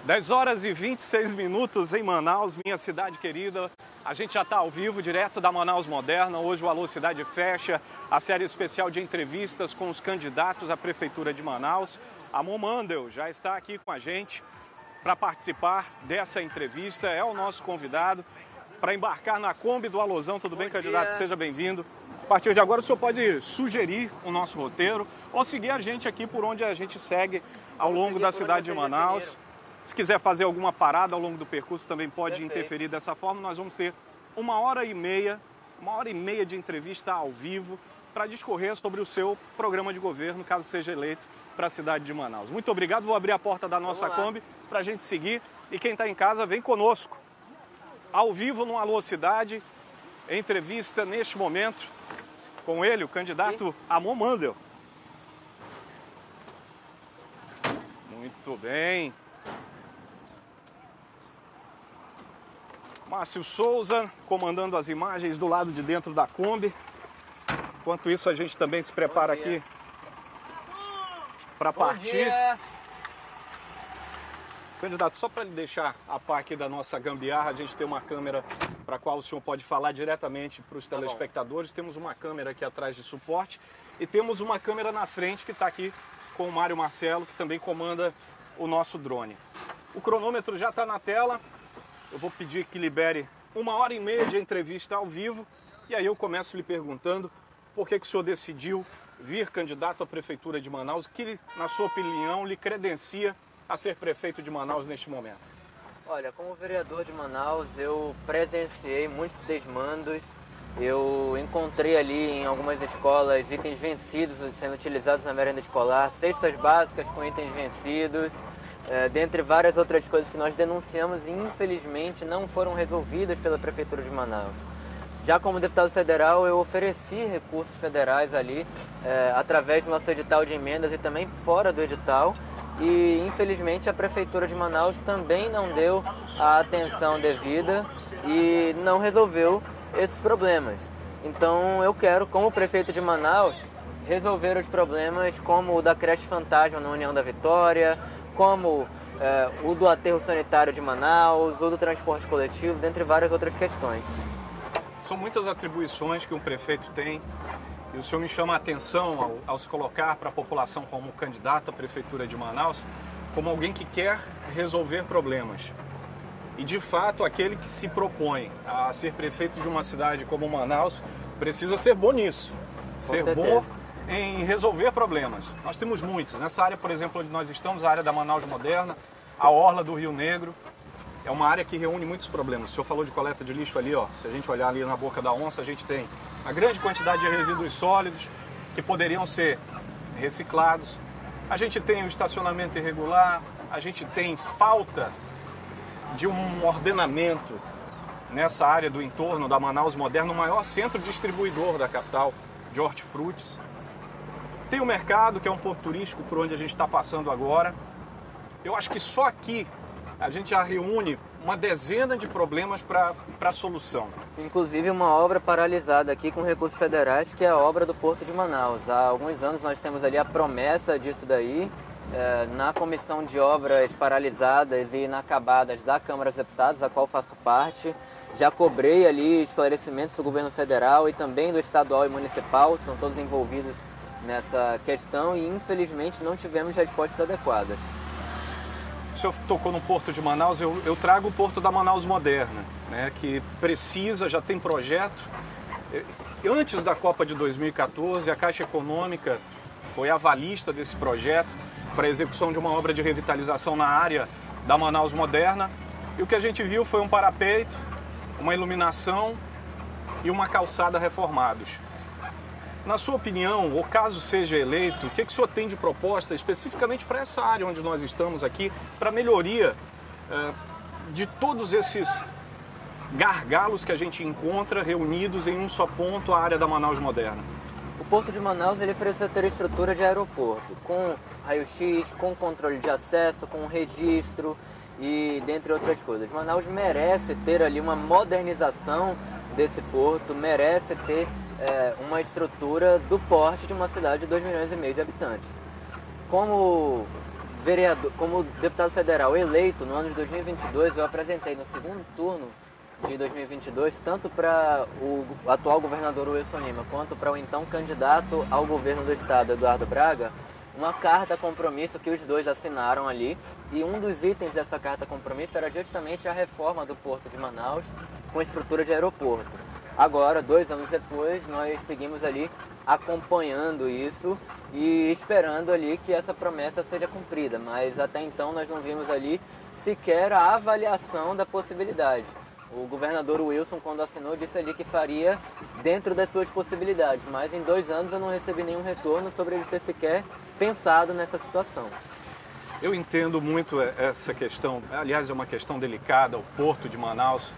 10 horas e 26 minutos em Manaus, minha cidade querida. A gente já está ao vivo, direto da Manaus Moderna. Hoje o Alô Cidade fecha a série especial de entrevistas com os candidatos à Prefeitura de Manaus. A Momandel já está aqui com a gente para participar dessa entrevista. É o nosso convidado para embarcar na Kombi do Alôzão. Tudo bem, candidato? Seja bem-vindo. A partir de agora o senhor pode sugerir o nosso roteiro ou seguir a gente aqui por onde a gente segue ao longo da cidade de Manaus. Se quiser fazer alguma parada ao longo do percurso, também pode interferir dessa forma. Nós vamos ter uma hora e meia de entrevista ao vivo para discorrer sobre o seu programa de governo, caso seja eleito para a cidade de Manaus. Muito obrigado. Vou abrir a porta da nossa Kombi para a gente seguir. E quem está em casa, vem conosco. Ao vivo no Alô Cidade, entrevista neste momento com ele, o candidato Amon Mandel. Muito bem. Márcio Souza comandando as imagens do lado de dentro da Kombi. Enquanto isso, a gente também se prepara aqui para partir. Candidato, só para lhe deixar a par aqui da nossa gambiarra, a gente tem uma câmera para a qual o senhor pode falar diretamente para os telespectadores. Temos uma câmera aqui atrás de suporte e temos uma câmera na frente que está aqui com o Mário Marcelo, que também comanda o nosso drone. O cronômetro já está na tela. Eu vou pedir que libere uma hora e meia de entrevista ao vivo e aí eu começo lhe perguntando por que o senhor decidiu vir candidato à Prefeitura de Manaus, que, na sua opinião, lhe credencia a ser prefeito de Manaus neste momento. Olha, como vereador de Manaus, eu presenciei muitos desmandos, eu encontrei ali em algumas escolas itens vencidos sendo utilizados na merenda escolar, cestas básicas com itens vencidos, dentre várias outras coisas que nós denunciamos e infelizmente não foram resolvidas pela Prefeitura de Manaus. Já como deputado federal, eu ofereci recursos federais ali, através do nosso edital de emendas e também fora do edital, e infelizmente a Prefeitura de Manaus também não deu a atenção devida e não resolveu esses problemas. Então eu quero, como prefeito de Manaus, resolver os problemas como o da creche fantasma na União da Vitória, como o do aterro sanitário de Manaus, o do transporte coletivo, dentre várias outras questões. São muitas atribuições que um prefeito tem e o senhor me chama a atenção ao se colocar para a população como candidato à Prefeitura de Manaus, como alguém que quer resolver problemas. E de fato, aquele que se propõe a ser prefeito de uma cidade como Manaus precisa ser bom nisso, ser bom em resolver problemas. Nós temos muitos. Nessa área, por exemplo, onde nós estamos, a área da Manaus Moderna, a orla do Rio Negro, é uma área que reúne muitos problemas. O senhor falou de coleta de lixo ali, ó. Se a gente olhar ali na Boca da Onça, a gente tem uma grande quantidade de resíduos sólidos que poderiam ser reciclados. A gente tem o estacionamento irregular, a gente tem falta de um ordenamento nessa área do entorno da Manaus Moderna, o maior centro distribuidor da capital de hortifrutis. Tem o mercado, que é um ponto turístico por onde a gente está passando agora. Eu acho que só aqui a gente já reúne uma dezena de problemas para a solução. Inclusive uma obra paralisada aqui com recursos federais, que é a obra do Porto de Manaus. Há alguns anos nós temos ali a promessa disso daí, na comissão de obras paralisadas e inacabadas da Câmara dos Deputados, a qual faço parte. Já cobrei ali esclarecimentos do governo federal e também do estadual e municipal, são todos envolvidos nessa questão e infelizmente não tivemos respostas adequadas. O senhor tocou no Porto de Manaus, eu trago o Porto da Manaus Moderna, né, que precisa, já tem projeto. Antes da Copa de 2014, a Caixa Econômica foi avalista desse projeto para a execução de uma obra de revitalização na área da Manaus Moderna. E o que a gente viu foi um parapeito, uma iluminação e uma calçada reformados. Na sua opinião, ou caso seja eleito, o que o senhor tem de proposta especificamente para essa área onde nós estamos aqui, para melhoria de todos esses gargalos que a gente encontra reunidos em um só ponto, a área da Manaus Moderna? O Porto de Manaus ele precisa ter estrutura de aeroporto, com raio-x, com controle de acesso, com registro e dentre outras coisas. Manaus merece ter ali uma modernização desse porto, merece ter uma estrutura do porte de uma cidade de 2,5 milhões de habitantes. Como vereador, como deputado federal eleito no ano de 2022, eu apresentei no segundo turno de 2022, tanto para o atual governador Wilson Lima, quanto para o então candidato ao governo do estado, Eduardo Braga, uma carta compromisso que os dois assinaram ali, e um dos itens dessa carta compromisso era justamente a reforma do Porto de Manaus com estrutura de aeroporto. Agora, 2 anos depois, nós seguimos ali acompanhando isso e esperando ali que essa promessa seja cumprida, mas até então nós não vimos ali sequer a avaliação da possibilidade. O governador Wilson, quando assinou, disse ali que faria dentro das suas possibilidades, mas em 2 anos eu não recebi nenhum retorno sobre ele ter sequer pensado nessa situação. Eu entendo muito essa questão, aliás, é uma questão delicada. O Porto de Manaus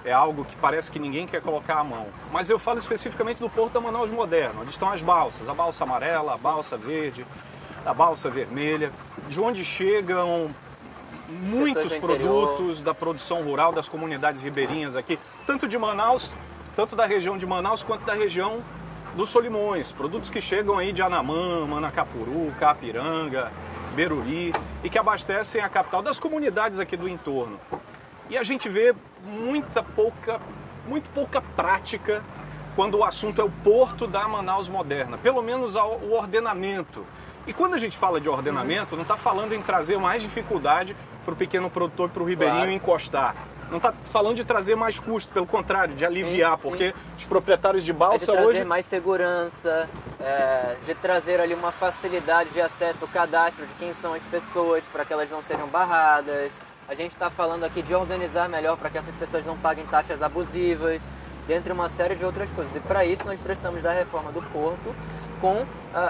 é algo que parece que ninguém quer colocar a mão. Mas eu falo especificamente do Porto da Manaus Moderno, onde estão as balsas, a balsa amarela, a balsa verde, a balsa vermelha, de onde chegam muitos produtos da produção rural das comunidades ribeirinhas aqui, tanto de Manaus, tanto da região de Manaus quanto da região dos Solimões, produtos que chegam aí de Anamã, Manacapuru, Capiranga, Beruri e que abastecem a capital, das comunidades aqui do entorno. E a gente vê muito pouca prática quando o assunto é o Porto da Manaus Moderna, pelo menos o ordenamento. E quando a gente fala de ordenamento, não está falando em trazer mais dificuldade para o pequeno produtor e para o ribeirinho encostar. Não está falando de trazer mais custo, pelo contrário, de aliviar, porque os proprietários de balsa de hoje... trazer mais segurança, de trazer ali uma facilidade de acesso, o cadastro de quem são as pessoas, para que elas não sejam barradas. A gente está falando aqui de organizar melhor para que essas pessoas não paguem taxas abusivas, dentre uma série de outras coisas. E para isso nós precisamos da reforma do Porto, com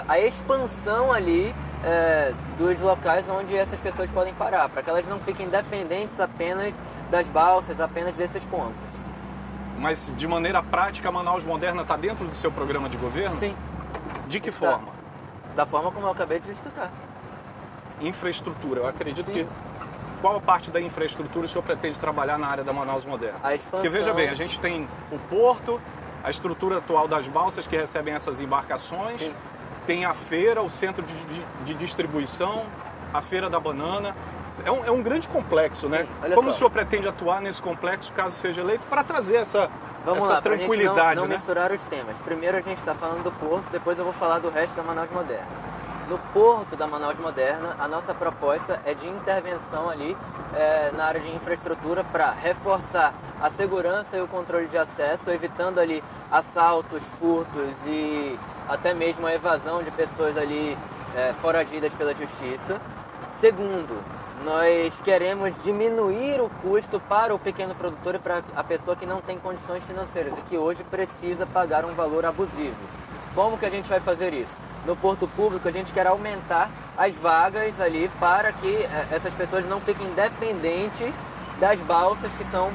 a expansão ali dos locais onde essas pessoas podem parar, para que elas não fiquem dependentes apenas das balsas, apenas desses pontos. Mas de maneira prática, a Manaus Moderna está dentro do seu programa de governo? Sim. De que forma? Da forma como eu acabei de explicar. Infraestrutura, eu acredito Sim. que... Qual parte da infraestrutura o senhor pretende trabalhar na área da Manaus Moderna? A expansão... Porque veja bem, a gente tem o porto, a estrutura atual das balsas que recebem essas embarcações, Sim. tem a feira, o centro de distribuição, a feira da banana. É um grande complexo, né? Sim, como só. o senhor pretende atuar nesse complexo, caso seja eleito, para trazer essa tranquilidade, pra gente não né? misturar os temas. Primeiro a gente está falando do Porto, depois eu vou falar do resto da Manaus Moderna. No Porto da Manaus Moderna, a nossa proposta é de intervenção ali na área de infraestrutura para reforçar a segurança e o controle de acesso, evitando ali assaltos, furtos e até mesmo a evasão de pessoas ali foragidas pela justiça. Segundo, nós queremos diminuir o custo para o pequeno produtor e para a pessoa que não tem condições financeiras e que hoje precisa pagar um valor abusivo. Como que a gente vai fazer isso? No porto público, a gente quer aumentar as vagas ali para que essas pessoas não fiquem dependentes das balsas que são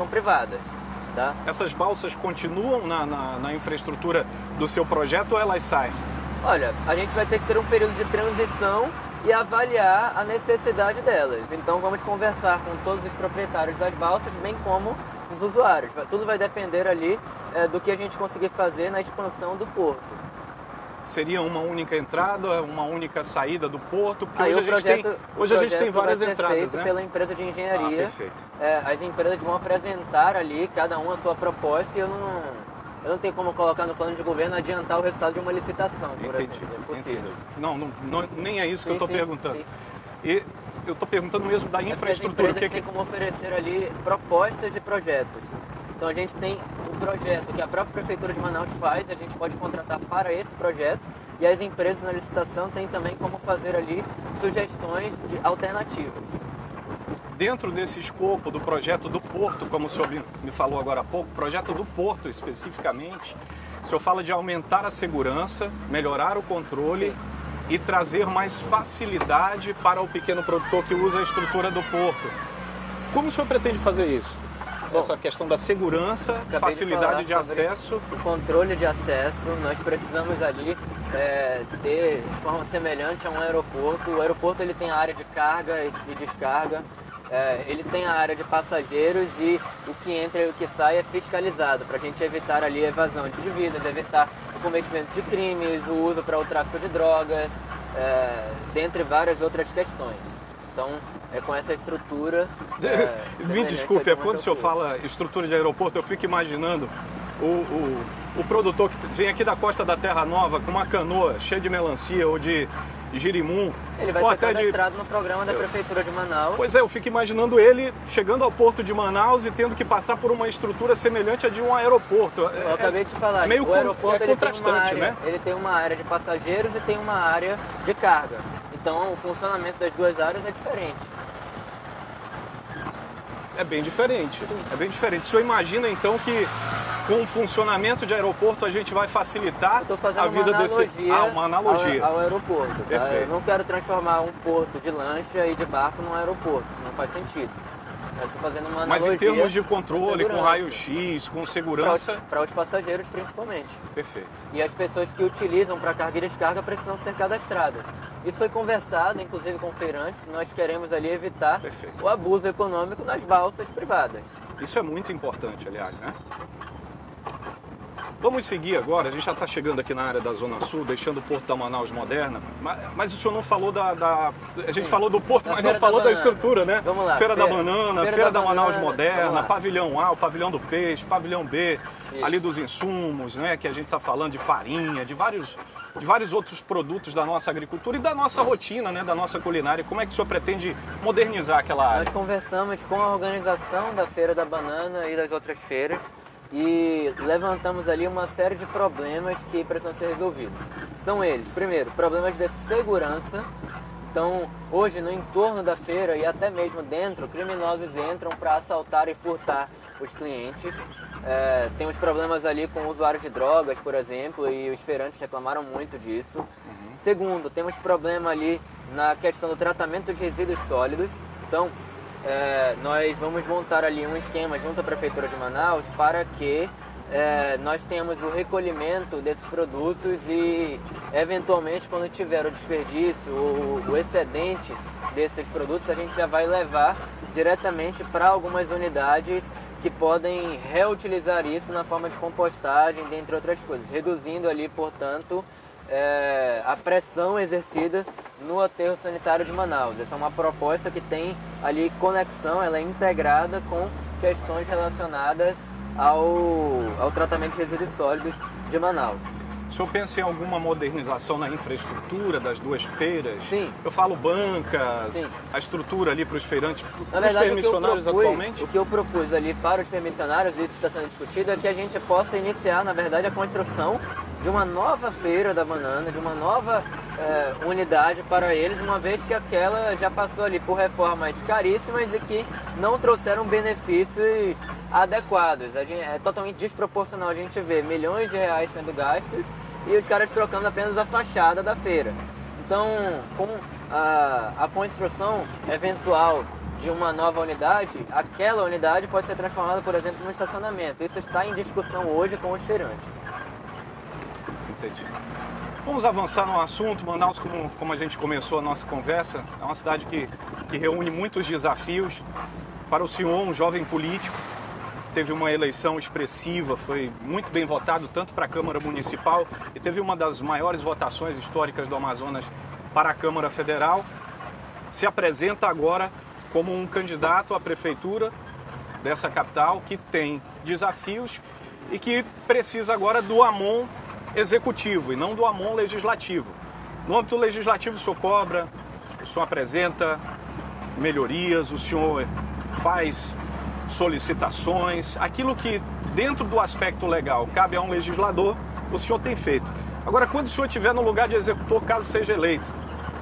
privadas. Tá? Essas balsas continuam na infraestrutura do seu projeto ou elas saem? Olha, a gente vai ter que ter um período de transição e avaliar a necessidade delas. Então vamos conversar com todos os proprietários das balsas, bem como os usuários. Tudo vai depender ali do que a gente conseguir fazer na expansão do porto. Seria uma única entrada, uma única saída do porto? Porque hoje a gente tem várias entradas, feito, né? Pela empresa de engenharia. Perfeito. As empresas vão apresentar ali, cada uma a sua proposta, e eu não tenho como colocar no plano de governo adiantar o resultado de uma licitação, por exemplo. É possível. Não, nem é isso que eu estou perguntando. Sim. E eu estou perguntando mesmo da infraestrutura. As empresas têm como oferecer ali propostas de projetos. Então a gente tem um projeto que a própria Prefeitura de Manaus faz, a gente pode contratar para esse projeto, e as empresas na licitação têm também como fazer ali sugestões de alternativas. Dentro desse escopo do projeto do Porto, como o senhor me falou agora há pouco, projeto do Porto especificamente, o senhor fala de aumentar a segurança, melhorar o controle e trazer mais facilidade para o pequeno produtor que usa a estrutura do porto. Como o senhor pretende fazer isso? Bom, essa questão da segurança, facilidade de acesso. O controle de acesso, nós precisamos ali ter de forma semelhante a um aeroporto. O aeroporto ele tem a área de carga e descarga, ele tem a área de passageiros e o que entra e o que sai é fiscalizado, para a gente evitar ali a evasão de dívidas, evitar o cometimento de crimes, o uso para o tráfico de drogas. dentre várias outras questões. Então, é com essa estrutura... Me desculpe, quando o senhor fala estrutura de aeroporto, eu fico imaginando o produtor que vem aqui da costa da Terra Nova com uma canoa cheia de melancia ou de girimum. Ele vai ser cadastrado no programa da Prefeitura de Manaus. Pois é, eu fico imaginando ele chegando ao porto de Manaus e tendo que passar por uma estrutura semelhante à de um aeroporto. Eu acabei de falar, meio o aeroporto ele tem uma área, né? Ele tem uma área de passageiros e tem uma área de carga. Então o funcionamento das duas áreas é diferente. É bem diferente. É bem diferente. O senhor imagina então que com o funcionamento de aeroporto a gente vai facilitar a vida desse... uma analogia ao aeroporto. Tá? Perfeito. Eu não quero transformar um porto de lancha e de barco num aeroporto, isso não faz sentido. Eu estou fazendo uma analogia. Mas em termos de controle, com raio-x, com segurança... Para os passageiros principalmente. Perfeito. E as pessoas que utilizam para carga e descarga precisam ser cadastradas. Isso foi conversado, inclusive com feirantes, nós queremos ali evitar o abuso econômico nas balsas privadas. Isso é muito importante, aliás, né? Vamos seguir agora, a gente já está chegando aqui na área da Zona Sul, deixando o Porto da Manaus moderna, mas o senhor não falou a gente falou do Porto, mas não falou da estrutura, né? Vamos lá. Feira da Banana, Feira da Manaus moderna, Pavilhão Pavilhão A, o Pavilhão do Peixe, Pavilhão B, ali dos insumos, né? Que a gente está falando de farinha, de vários outros produtos da nossa agricultura e da nossa rotina, né? Da nossa culinária. Como é que o senhor pretende modernizar aquela área? Nós conversamos com a organização da Feira da Banana e das outras feiras, e levantamos ali uma série de problemas que precisam ser resolvidos. São eles, primeiro, problemas de segurança. Então, hoje no entorno da feira e até mesmo dentro, criminosos entram para assaltar e furtar os clientes. Tem os problemas ali com usuários de drogas, por exemplo, e os feirantes reclamaram muito disso. Segundo, temos problema ali na questão do tratamento de resíduos sólidos. Então, nós vamos montar ali um esquema junto à Prefeitura de Manaus para que nós tenhamos o recolhimento desses produtos e, eventualmente, quando tiver o desperdício, o excedente desses produtos, a gente já vai levar diretamente para algumas unidades que podem reutilizar isso na forma de compostagem, dentre outras coisas, reduzindo ali, portanto, a pressão exercida no aterro sanitário de Manaus. Essa é uma proposta que tem ali conexão, ela é integrada com questões relacionadas ao tratamento de resíduos sólidos de Manaus. O senhor pensa em alguma modernização na infraestrutura das duas feiras? Sim. Eu falo bancas, sim, a estrutura ali para os feirantes, na verdade, os permissionários atualmente? O que eu propus ali para os permissionários, isso está sendo discutido, é que a gente possa iniciar, na verdade, a construção de uma nova feira da banana, de uma nova unidade para eles, uma vez que aquela já passou ali por reformas caríssimas e que não trouxeram benefícios adequados. É totalmente desproporcional a gente ver milhões de reais sendo gastos e os caras trocando apenas a fachada da feira. Então, com a construção eventual de uma nova unidade, aquela unidade pode ser transformada, por exemplo, num estacionamento. Isso está em discussão hoje com os feirantes. Entendi. Vamos avançar no assunto. Manaus, como a gente começou a nossa conversa, é uma cidade que reúne muitos desafios. Para o senhor, um jovem político, teve uma eleição expressiva, foi muito bem votado, tanto para a Câmara Municipal, e teve uma das maiores votações históricas do Amazonas para a Câmara Federal. Se apresenta agora como um candidato à prefeitura dessa capital, que tem desafios e que precisa agora do AMON executivo e não do AMON legislativo. No âmbito legislativo, o senhor cobra, o senhor apresenta melhorias, o senhor faz solicitações, aquilo que dentro do aspecto legal cabe a um legislador, o senhor tem feito. Agora, quando o senhor estiver no lugar de executor, caso seja eleito,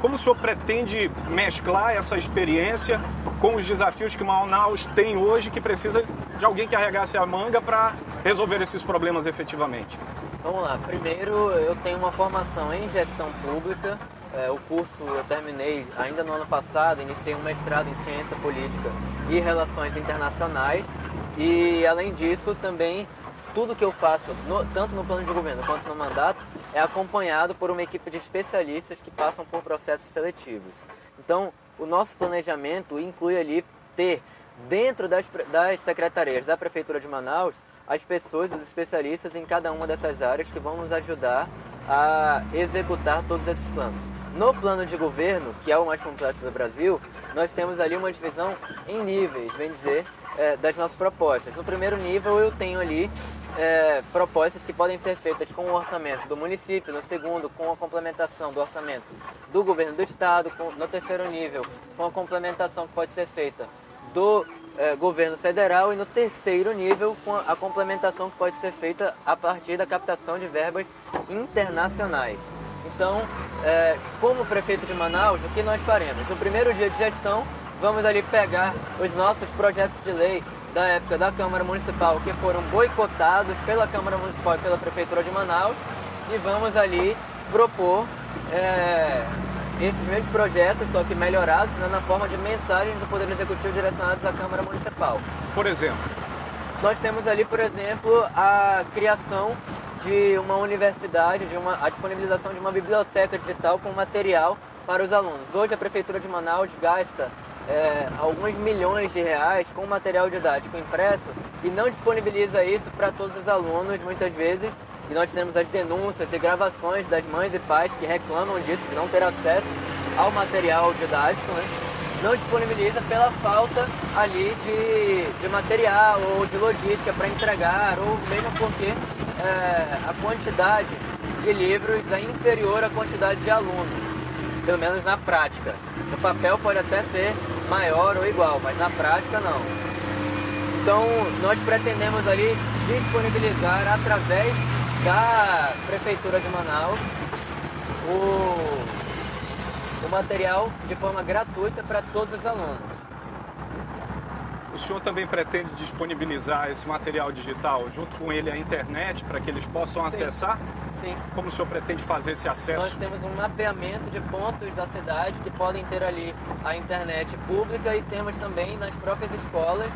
como o senhor pretende mesclar essa experiência com os desafios que Manaus tem hoje, que precisa de alguém que arregasse a manga para resolver esses problemas efetivamente? Vamos lá, primeiro eu tenho uma formação em gestão pública, o curso eu terminei ainda no ano passado, iniciei um mestrado em ciência política e relações internacionais e além disso também tudo que eu faço, tanto no plano de governo quanto no mandato, é acompanhado por uma equipe de especialistas que passam por processos seletivos. Então o nosso planejamento inclui ali ter dentro das secretarias da Prefeitura de Manaus as pessoas, os especialistas em cada uma dessas áreas que vão nos ajudar a executar todos esses planos. No plano de governo, que é o mais complexo do Brasil, nós temos ali uma divisão em níveis, bem dizer, das nossas propostas. No primeiro nível eu tenho ali propostas que podem ser feitas com o orçamento do município, no segundo com a complementação do orçamento do governo do estado, no terceiro nível com a complementação que pode ser feita do governo federal e no terceiro nível com a complementação que pode ser feita a partir da captação de verbas internacionais. Então, como prefeito de Manaus, o que nós faremos? No primeiro dia de gestão, vamos ali pegar os nossos projetos de lei da época da Câmara Municipal que foram boicotados pela Câmara Municipal e pela Prefeitura de Manaus e vamos ali propor esses mesmos projetos, só que melhorados, né, na forma de mensagens do Poder Executivo direcionados à Câmara Municipal. Por exemplo? Nós temos ali, por exemplo, a criação de uma universidade, a disponibilização de uma biblioteca digital com material para os alunos. Hoje a Prefeitura de Manaus gasta alguns milhões de reais com material didático impresso e não disponibiliza isso para todos os alunos, muitas vezes. E nós temos as denúncias e gravações das mães e pais que reclamam disso, de não ter acesso ao material didático, né? Não disponibiliza pela falta ali de material ou de logística para entregar, ou mesmo porque a quantidade de livros é inferior à quantidade de alunos, pelo menos na prática. No papel pode até ser maior ou igual, mas na prática não. Então nós pretendemos ali disponibilizar através da Prefeitura de Manaus o material de forma gratuita para todos os alunos. O senhor também pretende disponibilizar esse material digital junto com ele à internet para que eles possam acessar? Sim. Como o senhor pretende fazer esse acesso? Nós temos um mapeamento de pontos da cidade que podem ter ali a internet pública e temos também nas próprias escolas,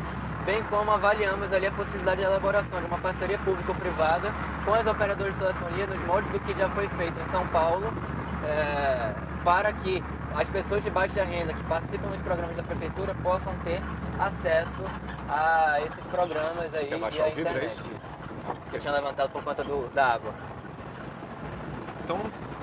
bem como avaliamos ali a possibilidade de elaboração de uma parceria público-privada com as operadoras de telefonia nos moldes do que já foi feito em São Paulo, para que as pessoas de baixa renda que participam dos programas da Prefeitura possam ter acesso a esses programas aí e à internet. Que eu tinha levantado por conta da água. Então,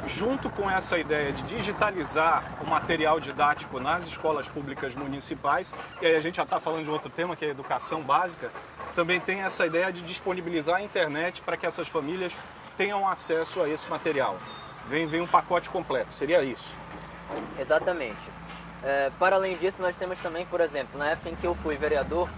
junto com essa ideia de digitalizar o material didático nas escolas públicas municipais, e aí a gente já está falando de outro tema, que é a educação básica, também tem essa ideia de disponibilizar a internet para que essas famílias tenham acesso a esse material. Vem um pacote completo, seria isso? Exatamente. Para além disso, nós temos também, por exemplo, na época em que eu fui vereador,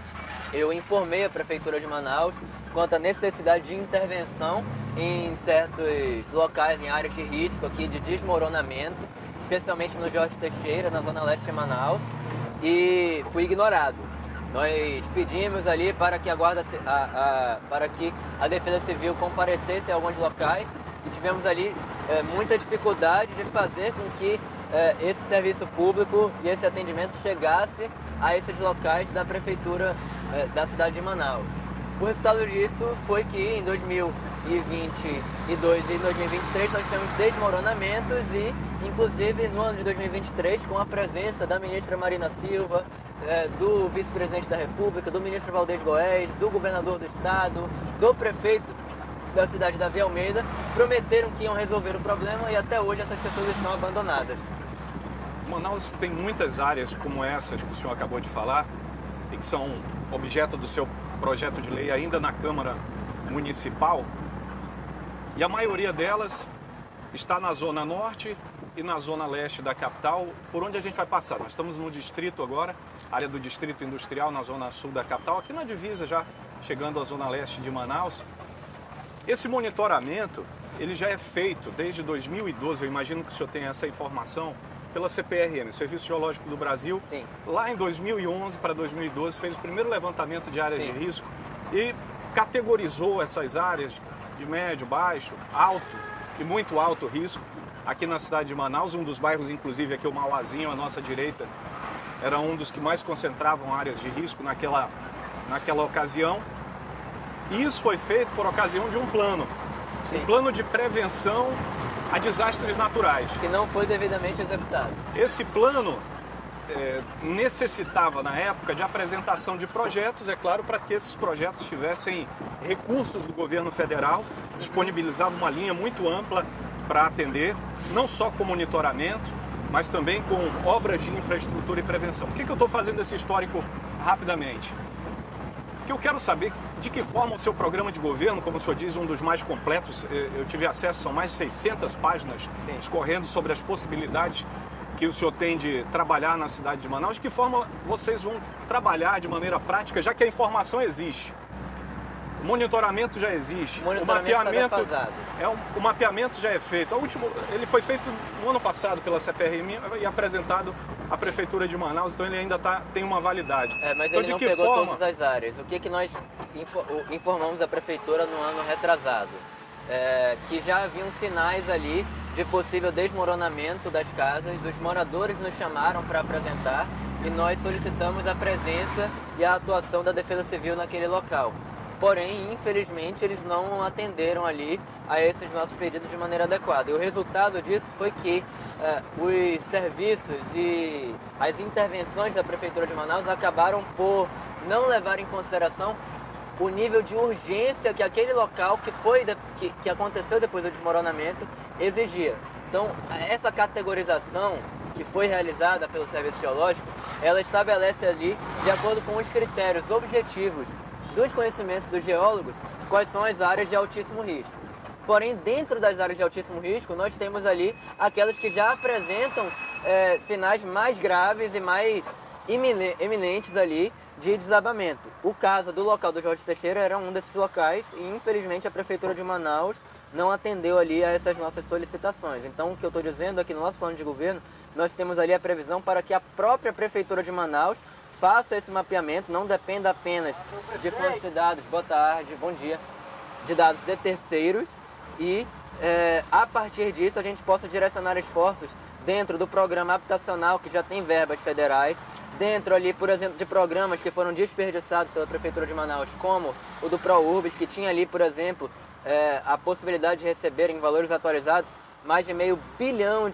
eu informei a Prefeitura de Manaus quanto à necessidade de intervenção em certos locais, em áreas de risco aqui de desmoronamento, especialmente no Jorge Teixeira, na zona leste de Manaus, e fui ignorado. Nós pedimos ali para que para que a Defesa Civil comparecesse a alguns locais e tivemos ali muita dificuldade de fazer com que esse serviço público e esse atendimento chegasse a esses locais da Prefeitura da cidade de Manaus. O resultado disso foi que em 2022 e 2023 nós temos desmoronamentos e, inclusive, no ano de 2023, com a presença da ministra Marina Silva, do vice-presidente da República, do ministro Valdez Goes, do governador do estado, do prefeito da cidade Davi Almeida, prometeram que iam resolver o problema e até hoje essas pessoas estão abandonadas. Manaus tem muitas áreas como essas que o senhor acabou de falar e que são objeto do seu projeto de lei ainda na Câmara Municipal, e a maioria delas está na Zona Norte e na Zona Leste da capital, por onde a gente vai passar. Nós estamos no distrito agora, área do Distrito Industrial, na Zona Sul da capital, aqui na divisa já, chegando à Zona Leste de Manaus. Esse monitoramento, ele já é feito desde 2012, eu imagino que o senhor tenha essa informação, pela CPRM, Serviço Geológico do Brasil. Sim. Lá em 2011 para 2012 fez o primeiro levantamento de áreas Sim. de risco e categorizou essas áreas de médio, baixo, alto e muito alto risco. Aqui na cidade de Manaus, um dos bairros, inclusive aqui o Mauazinho, à nossa direita, era um dos que mais concentravam áreas de risco naquela ocasião. E isso foi feito por ocasião de um plano. Sim. Um plano de prevenção a desastres naturais. Que não foi devidamente executado. Esse plano necessitava, na época, de apresentação de projetos, é claro, para que esses projetos tivessem recursos do governo federal, que disponibilizava uma linha muito ampla para atender, não só com monitoramento, mas também com obras de infraestrutura e prevenção. Por que eu estou fazendo esse histórico rapidamente? Porque eu quero saber de que forma o seu programa de governo, como o senhor diz, um dos mais completos, eu tive acesso, são mais de 600 páginas discorrendo sobre as possibilidades que o senhor tem de trabalhar na cidade de Manaus, de que forma vocês vão trabalhar de maneira prática, já que a informação existe. O monitoramento já existe, o mapeamento já é feito. Ele foi feito no ano passado pela CPRM e apresentado à Prefeitura de Manaus, então ele ainda tem uma validade. Mas então, ele não pegou todas as áreas. O que nós informamos a Prefeitura no ano retrasado? Que já haviam sinais ali de possível desmoronamento das casas, os moradores nos chamaram para apresentar e nós solicitamos a presença e a atuação da Defesa Civil naquele local. Porém, infelizmente, eles não atenderam ali a esses nossos pedidos de maneira adequada. E o resultado disso foi que os serviços e as intervenções da Prefeitura de Manaus acabaram por não levar em consideração o nível de urgência que aquele local que aconteceu depois do desmoronamento exigia. Então, essa categorização que foi realizada pelo Serviço Geológico, ela estabelece ali, de acordo com os critérios objetivos dos conhecimentos dos geólogos, quais são as áreas de altíssimo risco. Porém, dentro das áreas de altíssimo risco, nós temos ali aquelas que já apresentam sinais mais graves e mais iminentes ali de desabamento. O caso do local do Jorge Teixeira era um desses locais e, infelizmente, a Prefeitura de Manaus não atendeu ali a essas nossas solicitações. Então, o que eu estou dizendo é que no nosso plano de governo, nós temos ali a previsão para que a própria Prefeitura de Manaus faça esse mapeamento, não dependa apenas de fontes de dados, boa tarde, bom dia, de dados de terceiros e a partir disso a gente possa direcionar esforços dentro do programa habitacional que já tem verbas federais, dentro ali, por exemplo, de programas que foram desperdiçados pela Prefeitura de Manaus, como o do ProUrbis, que tinha ali, por exemplo, a possibilidade de receber em valores atualizados mais de R$500 bilhão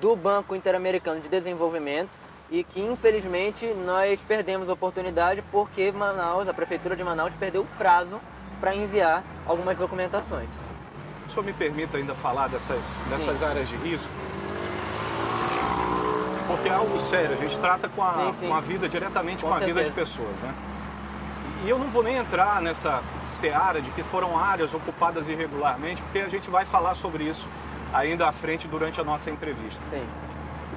do Banco Interamericano de Desenvolvimento, e que infelizmente nós perdemos a oportunidade porque a Prefeitura de Manaus perdeu o prazo para enviar algumas documentações. O senhor me permita ainda falar dessas áreas de risco? Porque é algo sério, a gente trata com a vida, diretamente com a vida de pessoas, né? E eu não vou nem entrar nessa seara de que foram áreas ocupadas irregularmente, porque a gente vai falar sobre isso ainda à frente durante a nossa entrevista. Sim.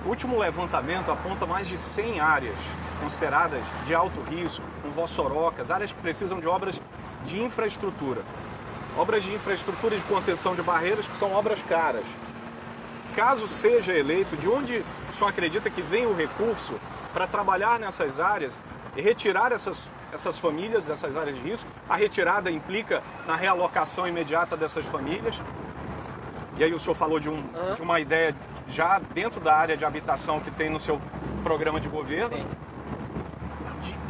O último levantamento aponta mais de 100 áreas consideradas de alto risco, com vossorocas, áreas que precisam de obras de infraestrutura. Obras de infraestrutura e de contenção de barreiras, que são obras caras. Caso seja eleito, de onde o senhor acredita que vem o recurso para trabalhar nessas áreas e retirar essas famílias dessas áreas de risco? A retirada implica na realocação imediata dessas famílias. E aí o senhor falou de uma ideia já dentro da área de habitação que tem no seu programa de governo.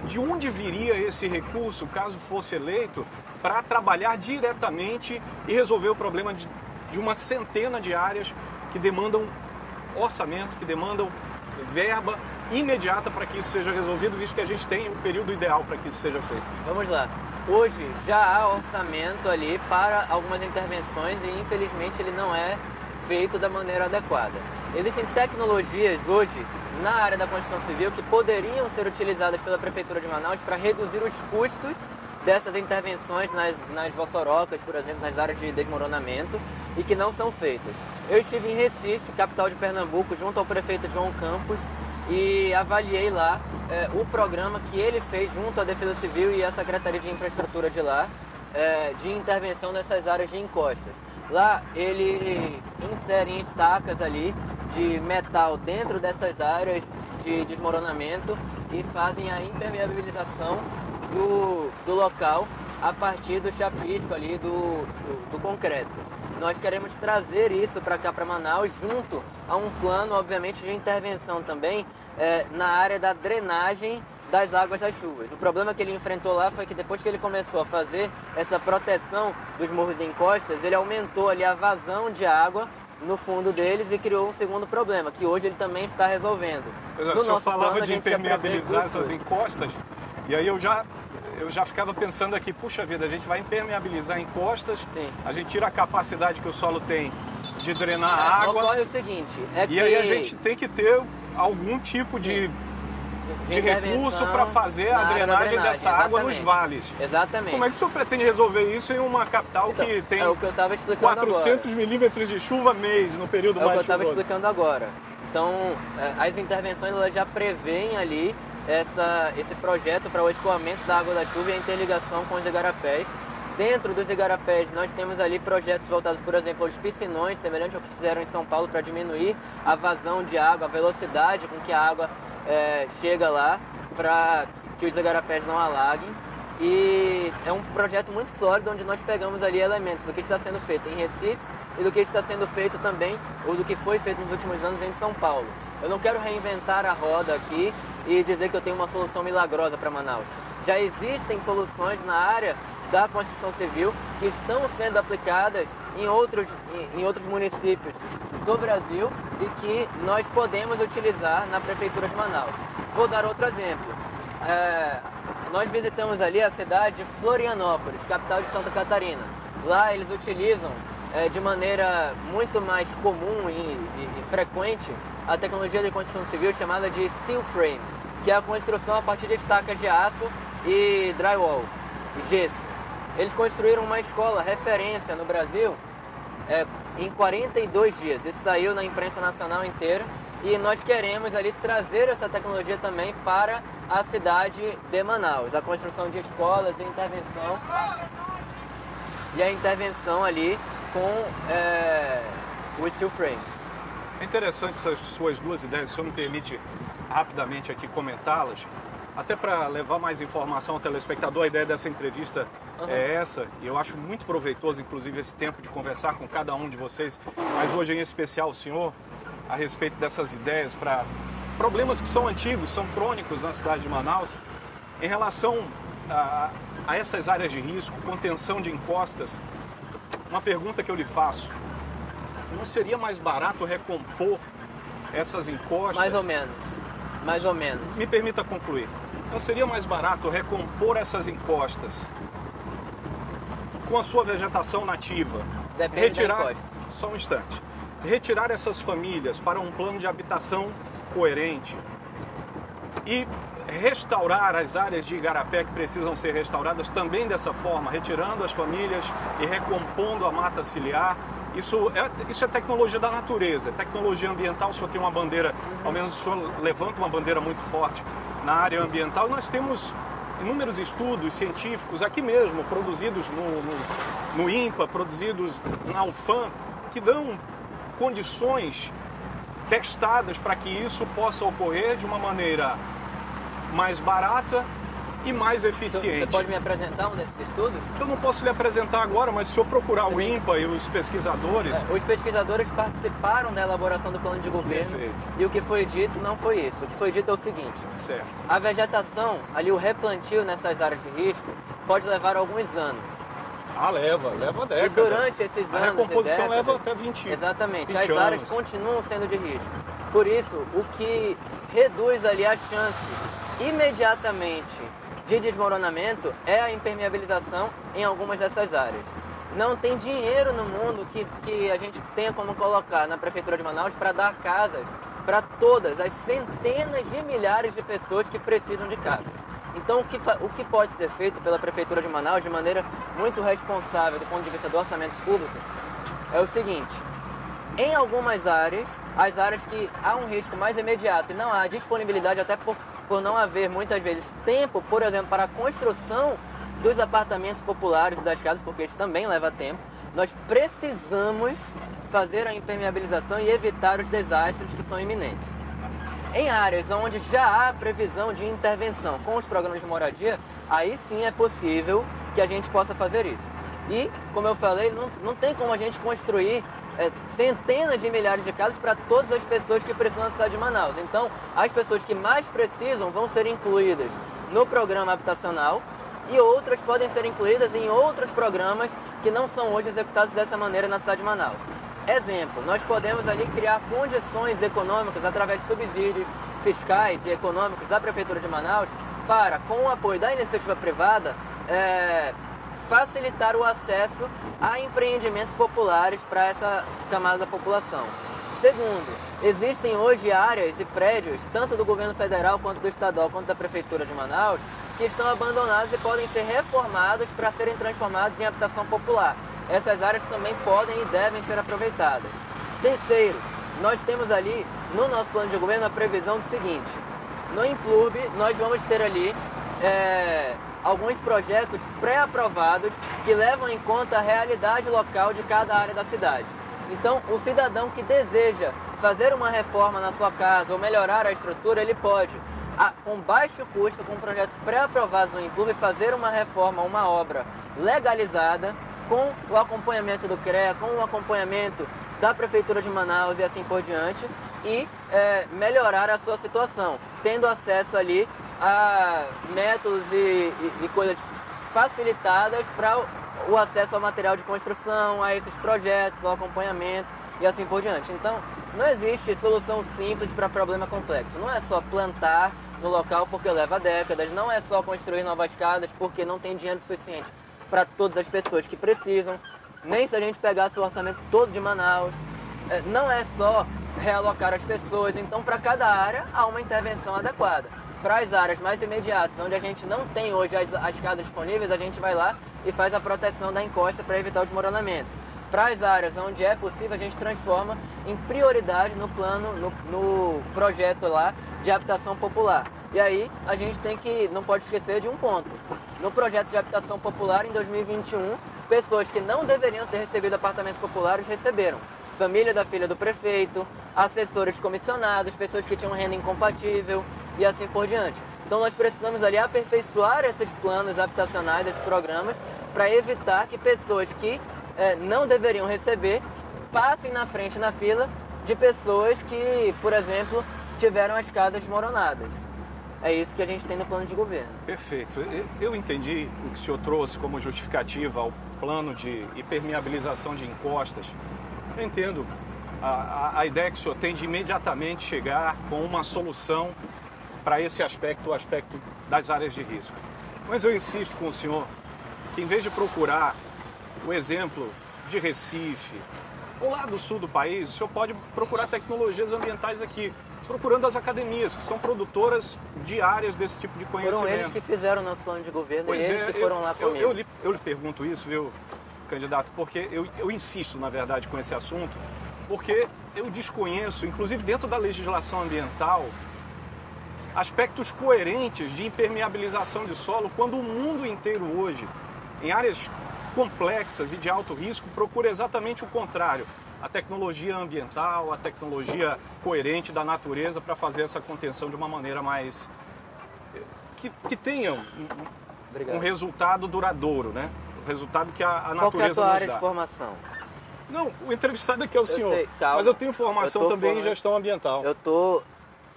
De onde viria esse recurso, caso fosse eleito, para trabalhar diretamente e resolver o problema de uma centena de áreas que demandam orçamento, que demandam verba imediata para que isso seja resolvido, visto que a gente tem o período ideal para que isso seja feito? Vamos lá. Hoje já há orçamento ali para algumas intervenções e infelizmente ele não é feito da maneira adequada. Existem tecnologias hoje na área da construção civil que poderiam ser utilizadas pela Prefeitura de Manaus para reduzir os custos dessas intervenções nas vossorocas, por exemplo, nas áreas de desmoronamento, e que não são feitas. Eu estive em Recife, capital de Pernambuco, junto ao prefeito João Campos, e avaliei lá o programa que ele fez junto à Defesa Civil e à Secretaria de Infraestrutura de lá, de intervenção nessas áreas de encostas. Lá eles inserem estacas ali de metal dentro dessas áreas de desmoronamento e fazem a impermeabilização do local a partir do chapisco ali do concreto. Nós queremos trazer isso para cá, para Manaus, junto a um plano, obviamente, de intervenção também na área da drenagem das águas das chuvas. O problema que ele enfrentou lá foi que depois que ele começou a fazer essa proteção dos morros e encostas, ele aumentou ali a vazão de água no fundo deles e criou um segundo problema, que hoje ele também está resolvendo. O senhor falava de impermeabilizar essas encostas, e aí eu já ficava pensando aqui, puxa vida, a gente vai impermeabilizar encostas, Sim. A gente tira a capacidade que o solo tem de drenar a água. Ocorre o seguinte, E aí a gente tem que ter algum tipo de recurso para fazer a drenagem dessa água nos vales. Exatamente. Como é que o senhor pretende resolver isso em uma capital que tem o que eu tava explicando 400 milímetros de chuva mês no período mais chuvoso? É o que eu estava explicando agora. Então, as intervenções elas já prevêem ali esse projeto para o escoamento da água da chuva e a interligação com os igarapés. Dentro dos igarapés, nós temos ali projetos voltados, por exemplo, aos piscinões, semelhante ao que fizeram em São Paulo, para diminuir a vazão de água, a velocidade com que a água chega lá, para que os igarapés não alaguem. E é um projeto muito sólido, onde nós pegamos ali elementos do que está sendo feito em Recife e do que está sendo feito também, ou do que foi feito nos últimos anos em São Paulo. Eu não quero reinventar a roda aqui e dizer que eu tenho uma solução milagrosa para Manaus. Já existem soluções na área da construção civil que estão sendo aplicadas em outros municípios do Brasil e que nós podemos utilizar na Prefeitura de Manaus. Vou dar outro exemplo. Nós visitamos ali a cidade de Florianópolis, capital de Santa Catarina. Lá eles utilizam de maneira muito mais comum e frequente a tecnologia de construção civil chamada de steel frame, que é a construção a partir de estacas de aço e drywall, e gesso. Eles construíram uma escola referência no Brasil em 42 dias. Isso saiu na imprensa nacional inteira e nós queremos ali trazer essa tecnologia também para a cidade de Manaus. A construção de escolas e a intervenção ali com o steel frame. É interessante essas suas duas ideias, se o senhor me permite rapidamente aqui comentá-las. Até para levar mais informação ao telespectador, a ideia dessa entrevista é essa, e eu acho muito proveitoso, inclusive, esse tempo de conversar com cada um de vocês, mas hoje em especial o senhor, a respeito dessas ideias para problemas que são antigos, são crônicos na cidade de Manaus, em relação a essas áreas de risco, contenção de encostas. Uma pergunta que eu lhe faço, não seria mais barato recompor essas encostas? Mais ou menos. Me permita concluir. Não seria mais barato recompor essas encostas com a sua vegetação nativa? Depende da encosta. Só um instante. Retirar essas famílias para um plano de habitação coerente e restaurar as áreas de igarapé que precisam ser restauradas também dessa forma, retirando as famílias e recompondo a mata ciliar. Isso é tecnologia da natureza, tecnologia ambiental. O senhor tem uma bandeira, ao menos o senhor levanta uma bandeira muito forte na área ambiental. Nós temos inúmeros estudos científicos aqui mesmo, produzidos no INPA, produzidos na UFAM, que dão condições testadas para que isso possa ocorrer de uma maneira mais barata e mais eficiente. Você pode me apresentar um desses estudos? Eu não posso lhe apresentar agora, mas se eu procurar o INPA e os pesquisadores... Os pesquisadores participaram da elaboração do plano de governo. Perfeito. E o que foi dito não foi isso. O que foi dito é o seguinte. Certo. A vegetação, ali o replantio nessas áreas de risco, pode levar alguns anos. Leva décadas. E durante esses anos a recomposição décadas, leva até 20 anos. Exatamente. As áreas continuam sendo de risco. Por isso, o que reduz ali a chance imediatamente de desmoronamento é a impermeabilização em algumas dessas áreas. Não tem dinheiro no mundo que a gente tenha como colocar na Prefeitura de Manaus para dar casas para todas as centenas de milhares de pessoas que precisam de casas. Então, o que pode ser feito pela Prefeitura de Manaus de maneira muito responsável do ponto de vista do orçamento público é o seguinte: em algumas áreas, as áreas que há um risco mais imediato e não há disponibilidade, até por não haver muitas vezes tempo, por exemplo, para a construção dos apartamentos populares das casas, porque isso também leva tempo, nós precisamos fazer a impermeabilização e evitar os desastres que são iminentes. Em áreas onde já há previsão de intervenção com os programas de moradia, aí sim é possível que a gente possa fazer isso. E, como eu falei, não tem como a gente construir centenas de milhares de casas para todas as pessoas que precisam da cidade de Manaus. Então, as pessoas que mais precisam vão ser incluídas no programa habitacional e outras podem ser incluídas em outros programas que não são hoje executados dessa maneira na cidade de Manaus. Exemplo, nós podemos ali criar condições econômicas através de subsídios fiscais e econômicos da Prefeitura de Manaus para, com o apoio da iniciativa privada, facilitar o acesso a empreendimentos populares para essa camada da população. Segundo, existem hoje áreas e prédios, tanto do governo federal, quanto do estadual, quanto da prefeitura de Manaus, que estão abandonados e podem ser reformados para serem transformados em habitação popular. Essas áreas também podem e devem ser aproveitadas. Terceiro, nós temos ali, no nosso plano de governo, a previsão do seguinte: no Implurb, nós vamos ter ali alguns projetos pré-aprovados que levam em conta a realidade local de cada área da cidade. Então, o cidadão que deseja fazer uma reforma na sua casa ou melhorar a estrutura, ele pode, com baixo custo, com projetos pré-aprovados no Implurb, fazer uma reforma, uma obra legalizada, com o acompanhamento do CREA, com o acompanhamento da Prefeitura de Manaus e assim por diante, e melhorar a sua situação, tendo acesso ali a métodos e coisas facilitadas para o acesso ao material de construção, a esses projetos, ao acompanhamento e assim por diante. Então, não existe solução simples para problema complexo. Não é só plantar no local porque leva décadas, não é só construir novas casas porque não tem dinheiro suficiente para todas as pessoas que precisam, nem se a gente pegasse o orçamento todo de Manaus. Não é só realocar as pessoas. Então, para cada área, há uma intervenção adequada. Para as áreas mais imediatas, onde a gente não tem hoje as casas disponíveis, a gente vai lá e faz a proteção da encosta para evitar o desmoronamento. Para as áreas onde é possível, a gente transforma em prioridade no plano, no projeto lá de habitação popular. E aí a gente não pode esquecer de um ponto. No projeto de habitação popular, em 2021, pessoas que não deveriam ter recebido apartamentos populares receberam. Família da filha do prefeito, assessores comissionados, pessoas que tinham renda incompatível e assim por diante. Então nós precisamos ali aperfeiçoar esses planos habitacionais, esses programas, para evitar que pessoas que não deveriam receber passem na frente na fila de pessoas que, por exemplo, tiveram as casas desmoronadas. É isso que a gente tem no plano de governo. Perfeito. Eu entendi o que o senhor trouxe como justificativa ao plano de impermeabilização de encostas. Eu entendo a ideia que o senhor tem de imediatamente chegar com uma solução para esse aspecto, o aspecto das áreas de risco. Mas eu insisto com o senhor que, em vez de procurar o exemplo de Recife ou lá do sul do país, o senhor pode procurar tecnologias ambientais aqui, procurando as academias, que são produtoras diárias desse tipo de conhecimento. Foram eles que fizeram o nosso plano de governo e eles que foram lá comigo. Eu lhe pergunto isso, viu, candidato, porque eu insisto, na verdade, com esse assunto, porque eu desconheço, inclusive dentro da legislação ambiental, aspectos coerentes de impermeabilização de solo, quando o mundo inteiro hoje, em áreas complexas e de alto risco, procura exatamente o contrário. A tecnologia ambiental, a tecnologia coerente da natureza para fazer essa contenção de uma maneira mais... que tenha um resultado duradouro, né? O resultado que a natureza nos dá. Qual é a tua área de formação? Não, o entrevistado aqui é o senhor. Sei, calma. Mas eu tenho formação também em gestão ambiental. Eu estou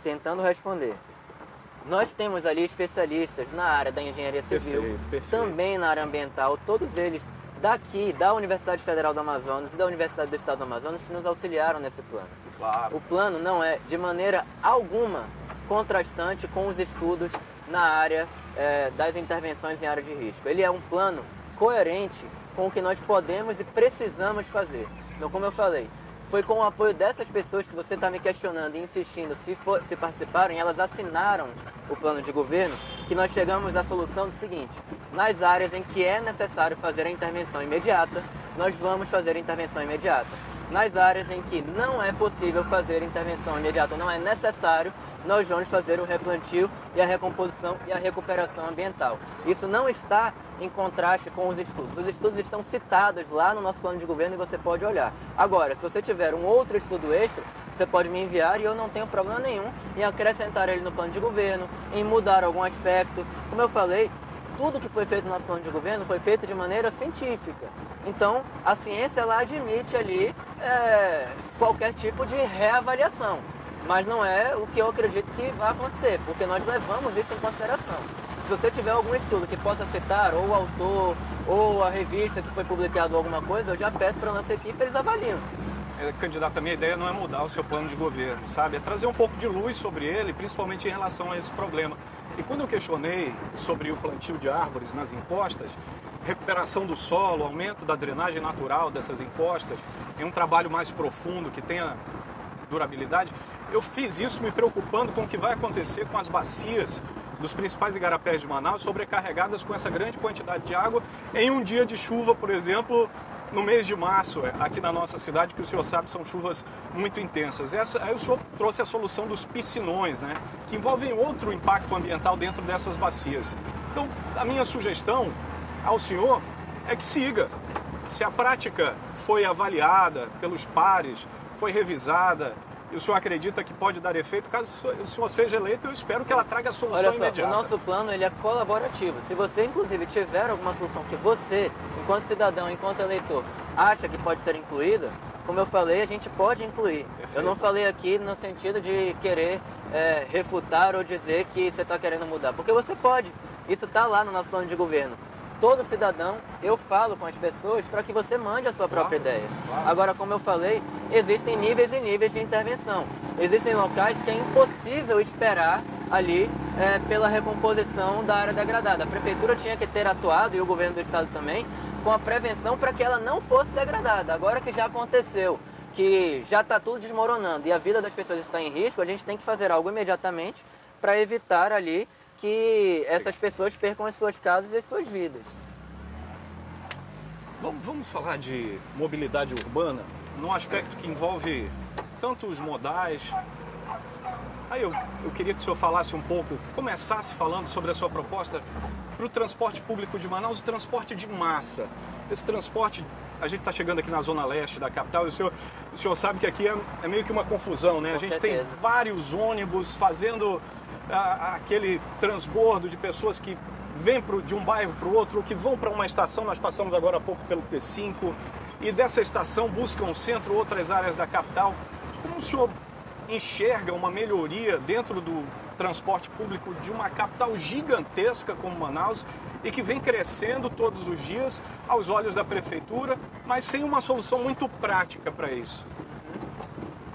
tentando responder. Nós temos ali especialistas na área da engenharia civil, perfeito. Também na área ambiental, todos eles daqui, da Universidade Federal do Amazonas e da Universidade do Estado do Amazonas, que nos auxiliaram nesse plano. Claro. O plano não é, de maneira alguma, contrastante com os estudos na área das intervenções em área de risco. Ele é um plano coerente com o que nós podemos e precisamos fazer. Então, como eu falei, foi com o apoio dessas pessoas que você está me questionando e insistindo se participaram, e elas assinaram o plano de governo, que nós chegamos à solução do seguinte: nas áreas em que é necessário fazer a intervenção imediata, nós vamos fazer a intervenção imediata. Nas áreas em que não é possível fazer a intervenção imediata, não é necessário, nós vamos fazer o replantio e a recomposição e a recuperação ambiental. Isso não está em contraste com os estudos. Os estudos estão citados lá no nosso plano de governo e você pode olhar. Agora, se você tiver um outro estudo extra, você pode me enviar e eu não tenho problema nenhum em acrescentar ele no plano de governo, em mudar algum aspecto. Como eu falei, tudo que foi feito no nosso plano de governo foi feito de maneira científica. Então, a ciência ela admite ali qualquer tipo de reavaliação. Mas não é o que eu acredito que vai acontecer, porque nós levamos isso em consideração. Se você tiver algum estudo que possa citar, ou o autor, ou a revista que foi publicado alguma coisa, eu já peço para a nossa equipe, eles avaliam. Candidato, a minha ideia não é mudar o seu plano de governo, sabe? É trazer um pouco de luz sobre ele, principalmente em relação a esse problema. E quando eu questionei sobre o plantio de árvores nas encostas, recuperação do solo, aumento da drenagem natural dessas encostas, em um trabalho mais profundo que tenha durabilidade. Eu fiz isso me preocupando com o que vai acontecer com as bacias dos principais igarapés de Manaus, sobrecarregadas com essa grande quantidade de água em um dia de chuva, por exemplo, no mês de março, aqui na nossa cidade, que o senhor sabe são chuvas muito intensas. Aí o senhor trouxe a solução dos piscinões, né, que envolvem outro impacto ambiental dentro dessas bacias. Então, a minha sugestão ao senhor é que siga. Se a prática foi avaliada pelos pares, foi revisada, e o senhor acredita que pode dar efeito, caso o senhor seja eleito, eu espero que ela traga a solução Olha só, imediata. o nosso plano ele é colaborativo. Se você, inclusive, tiver alguma solução que você, enquanto cidadão, enquanto eleitor, acha que pode ser incluída, como eu falei, a gente pode incluir. Perfeito. Eu não falei aqui no sentido de querer refutar ou dizer que você está querendo mudar, porque você pode. Isso está lá no nosso plano de governo. Todo cidadão, eu falo com as pessoas para que você mande a sua própria ideia. Claro. Agora, como eu falei, existem níveis e níveis de intervenção. Existem locais que é impossível esperar ali pela recomposição da área degradada. A prefeitura tinha que ter atuado, e o governo do estado também, com a prevenção para que ela não fosse degradada. Agora que já aconteceu, que já está tudo desmoronando e a vida das pessoas está em risco, a gente tem que fazer algo imediatamente para evitar ali que essas pessoas percam as suas casas e as suas vidas. Vamos falar de mobilidade urbana, num aspecto que envolve tanto os modais. Aí eu queria que o senhor falasse um pouco, começasse falando sobre a sua proposta para o transporte público de Manaus, o transporte de massa. Esse transporte, a gente está chegando aqui na zona leste da capital, e o senhor sabe que aqui é meio que uma confusão, né? A gente tem vários ônibus fazendo aquele transbordo de pessoas que vêm de um bairro para o outro, ou que vão para uma estação. Nós passamos agora há pouco pelo T5, e dessa estação buscam o centro, outras áreas da capital. Como o senhor enxerga uma melhoria dentro do transporte público de uma capital gigantesca como Manaus e que vem crescendo todos os dias aos olhos da prefeitura, mas sem uma solução muito prática para isso?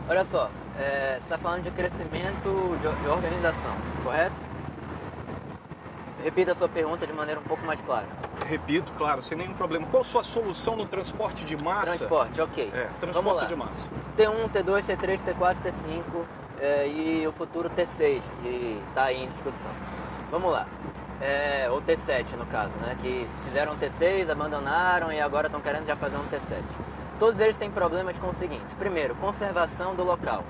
Olha só, você está falando de crescimento de organização, correto? Repita a sua pergunta de maneira um pouco mais clara. Repito, claro, sem nenhum problema. Qual a sua solução no transporte de massa? Transporte, ok. Transporte de massa. T1, T2, T3, T4, T5 e o futuro T6, que está aí em discussão. Vamos lá. Ou T7 no caso, né? Que fizeram um T6, abandonaram e agora estão querendo já fazer um T7. Todos eles têm problemas com o seguinte: primeiro, conservação do local.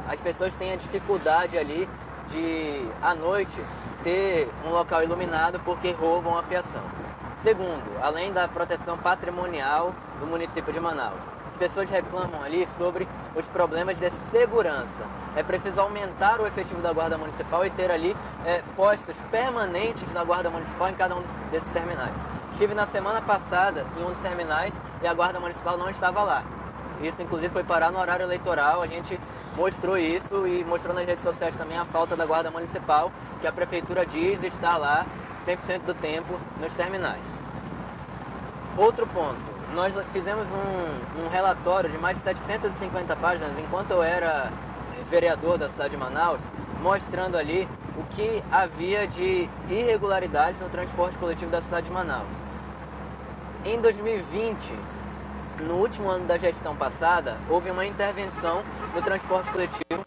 As pessoas têm a dificuldade ali de, à noite, ter um local iluminado porque roubam a fiação. Segundo, além da proteção patrimonial do município de Manaus, as pessoas reclamam ali sobre os problemas de segurança. É preciso aumentar o efetivo da Guarda Municipal e ter ali postos permanentes da Guarda Municipal em cada um desses terminais. Estive na semana passada em um dos terminais e a Guarda Municipal não estava lá. Isso, inclusive, foi parar no horário eleitoral. A gente mostrou isso e mostrou nas redes sociais também a falta da Guarda Municipal, que a Prefeitura diz estar lá 100% do tempo nos terminais. Outro ponto, nós fizemos um relatório de mais de 750 páginas, enquanto eu era vereador da cidade de Manaus, mostrando ali o que havia de irregularidades no transporte coletivo da cidade de Manaus. Em 2020, no último ano da gestão passada, houve uma intervenção do transporte coletivo.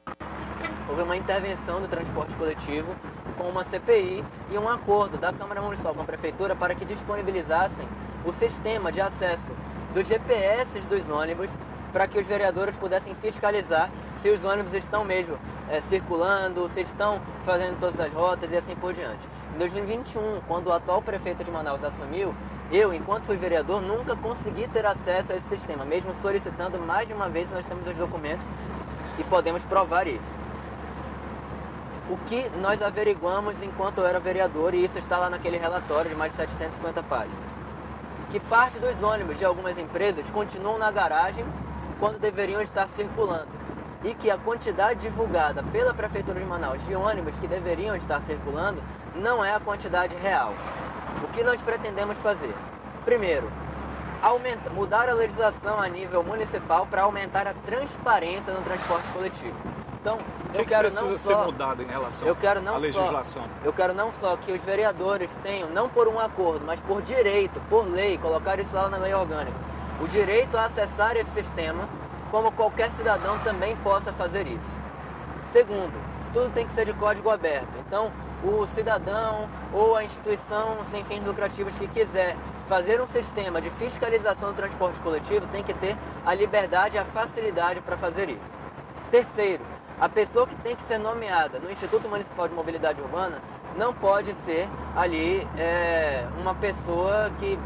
Com uma CPI e um acordo da Câmara Municipal com a Prefeitura para que disponibilizassem o sistema de acesso dos GPS dos ônibus para que os vereadores pudessem fiscalizar se os ônibus estão mesmo circulando, se estão fazendo todas as rotas e assim por diante. Em 2021, quando o atual prefeito de Manaus assumiu, eu, enquanto fui vereador, nunca consegui ter acesso a esse sistema, mesmo solicitando mais de uma vez. Nós temos os documentos e podemos provar isso. O que nós averiguamos enquanto eu era vereador, e isso está lá naquele relatório de mais de 750 páginas, que parte dos ônibus de algumas empresas continuam na garagem quando deveriam estar circulando, e que a quantidade divulgada pela Prefeitura de Manaus de ônibus que deveriam estar circulando não é a quantidade real. O que nós pretendemos fazer? Primeiro, mudar a legislação a nível municipal para aumentar a transparência no transporte coletivo. Então, o que precisa ser mudado em relação à legislação? Eu quero não só que os vereadores tenham, não por um acordo, mas por direito, por lei, colocar isso lá na lei orgânica, o direito a acessar esse sistema, como qualquer cidadão também possa fazer isso. Segundo, tudo tem que ser de código aberto. Então, o cidadão ou a instituição sem fins lucrativos que quiser fazer um sistema de fiscalização do transporte coletivo tem que ter a liberdade e a facilidade para fazer isso. Terceiro, a pessoa que tem que ser nomeada no Instituto Municipal de Mobilidade Urbana não pode ser ali uma pessoa que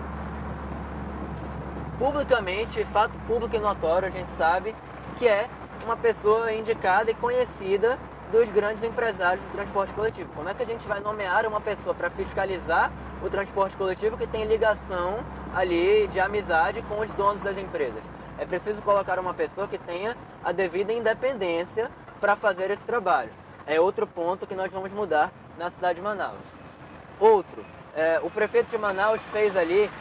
publicamente, fato público e notório, a gente sabe que é uma pessoa indicada e conhecida dos grandes empresários do transporte coletivo. Como é que a gente vai nomear uma pessoa para fiscalizar o transporte coletivo que tem ligação ali de amizade com os donos das empresas? É preciso colocar uma pessoa que tenha a devida independência para fazer esse trabalho. É outro ponto que nós vamos mudar na cidade de Manaus. Outro, o prefeito de Manaus fez ali,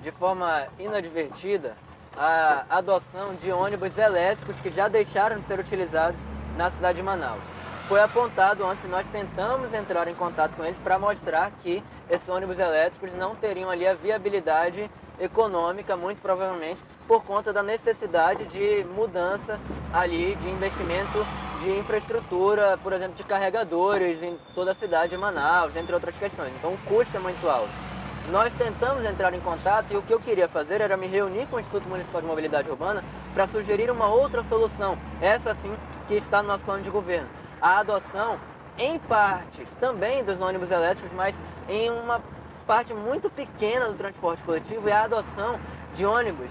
de forma inadvertida, a adoção de ônibus elétricos que já deixaram de ser utilizados na cidade de Manaus. Foi apontado antes e nós tentamos entrar em contato com eles para mostrar que esses ônibus elétricos não teriam ali a viabilidade econômica, muito provavelmente, por conta da necessidade de mudança ali de investimento de infraestrutura, por exemplo, de carregadores em toda a cidade de Manaus, entre outras questões. Então o custo é muito alto. Nós tentamos entrar em contato e o que eu queria fazer era me reunir com o Instituto Municipal de Mobilidade Urbana para sugerir uma outra solução, essa sim que está no nosso plano de governo. A adoção, em partes, também dos ônibus elétricos, mas em uma parte muito pequena do transporte coletivo, é a adoção de ônibus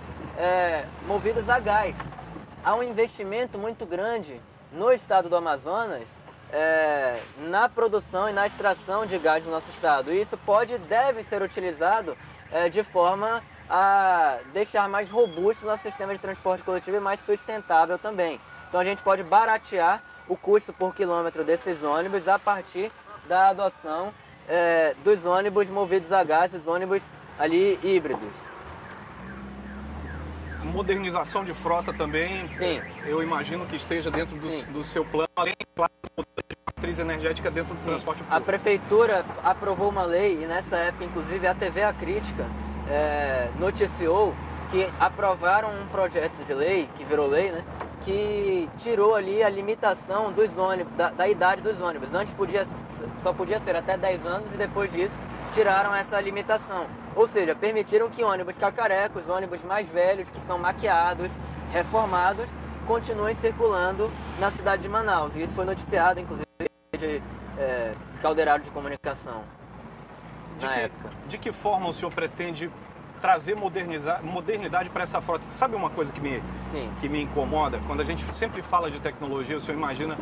movidos a gás. Há um investimento muito grande no estado do Amazonas na produção e na extração de gás do nosso estado. E isso deve ser utilizado de forma a deixar mais robusto o nosso sistema de transporte coletivo e mais sustentável também. Então a gente pode baratear o custo por quilômetro desses ônibus a partir da adoção dos ônibus movidos a gás, os ônibus ali híbridos. Modernização de frota também, sim, eu imagino que esteja dentro do seu plano, além claro, de matriz energética dentro do transporte público. A prefeitura aprovou uma lei e nessa época, inclusive, a TV A Crítica noticiou que aprovaram um projeto de lei, que virou lei, né? Que tirou ali a limitação dos ônibus, da idade dos ônibus. Antes só podia ser até 10 anos e depois disso tiraram essa limitação. Ou seja, permitiram que ônibus cacarecos, ônibus mais velhos, que são maquiados, reformados, continuem circulando na cidade de Manaus. E isso foi noticiado, inclusive, de Caldeirado de Comunicação na época. De que forma o senhor pretende trazer modernidade para essa frota? Sabe uma coisa que me incomoda? Quando a gente sempre fala de tecnologia, o senhor imagina,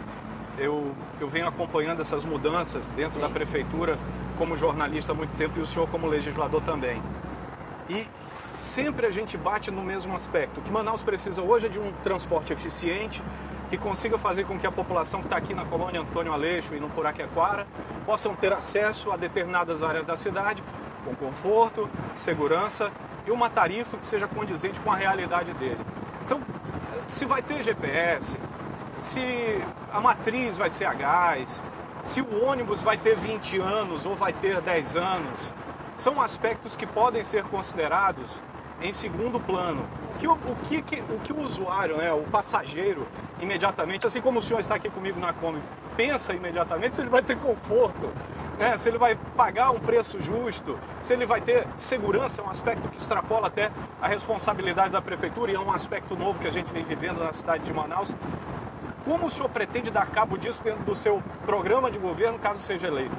eu venho acompanhando essas mudanças dentro da prefeitura como jornalista há muito tempo e o senhor como legislador também. E sempre a gente bate no mesmo aspecto. O que Manaus precisa hoje é de um transporte eficiente, que consiga fazer com que a população que está aqui na colônia Antônio Aleixo e no Puraquequara possam ter acesso a determinadas áreas da cidade com conforto, segurança e uma tarifa que seja condizente com a realidade dele. Então, se vai ter GPS, se a matriz vai ser a gás, se o ônibus vai ter 20 anos ou vai ter 10 anos, são aspectos que podem ser considerados em segundo plano. O que o usuário, o passageiro, imediatamente, assim como o senhor está aqui comigo na Kombi, pensa imediatamente se ele vai ter conforto, se ele vai pagar um preço justo, se ele vai ter segurança, é um aspecto que extrapola até a responsabilidade da prefeitura e é um aspecto novo que a gente vem vivendo na cidade de Manaus. Como o senhor pretende dar cabo disso dentro do seu programa de governo, caso seja eleito?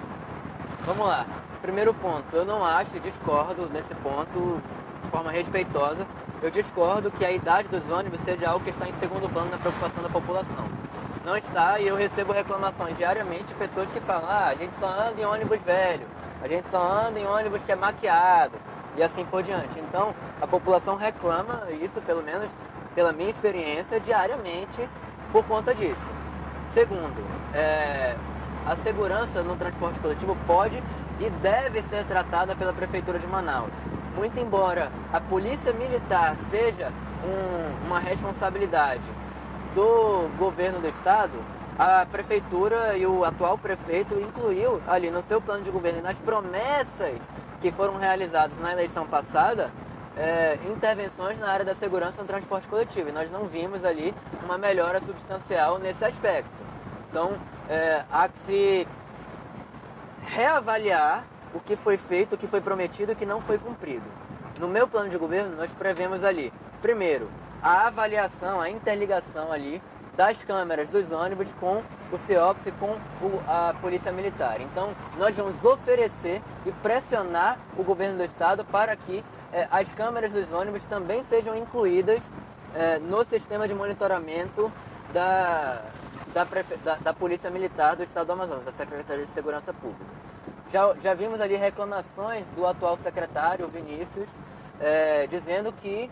Vamos lá. Primeiro ponto, eu não acho e discordo nesse ponto de forma respeitosa. Eu discordo que a idade dos ônibus seja algo que está em segundo plano na preocupação da população. Não está, e eu recebo reclamações diariamente de pessoas que falam: a gente só anda em ônibus velho, a gente só anda em ônibus que é maquiado, e assim por diante. Então, a população reclama isso, pelo menos pela minha experiência, diariamente, por conta disso. Segundo, a segurança no transporte coletivo pode e deve ser tratada pela Prefeitura de Manaus. Muito embora a Polícia Militar seja uma responsabilidade do governo do estado, a prefeitura e o atual prefeito incluiu ali no seu plano de governo e nas promessas que foram realizadas na eleição passada, intervenções na área da segurança no transporte coletivo. E nós não vimos ali uma melhora substancial nesse aspecto. Então, há que se reavaliar o que foi feito, o que foi prometido e o que não foi cumprido. No meu plano de governo, nós prevemos ali, primeiro, a avaliação, a interligação ali das câmeras dos ônibus com o CEOPS e com a Polícia Militar. Então, nós vamos oferecer e pressionar o governo do estado para que as câmeras dos ônibus também sejam incluídas no sistema de monitoramento da Polícia Militar do Estado do Amazonas, da Secretaria de Segurança Pública. Já vimos ali reclamações do atual secretário, Vinícius, dizendo que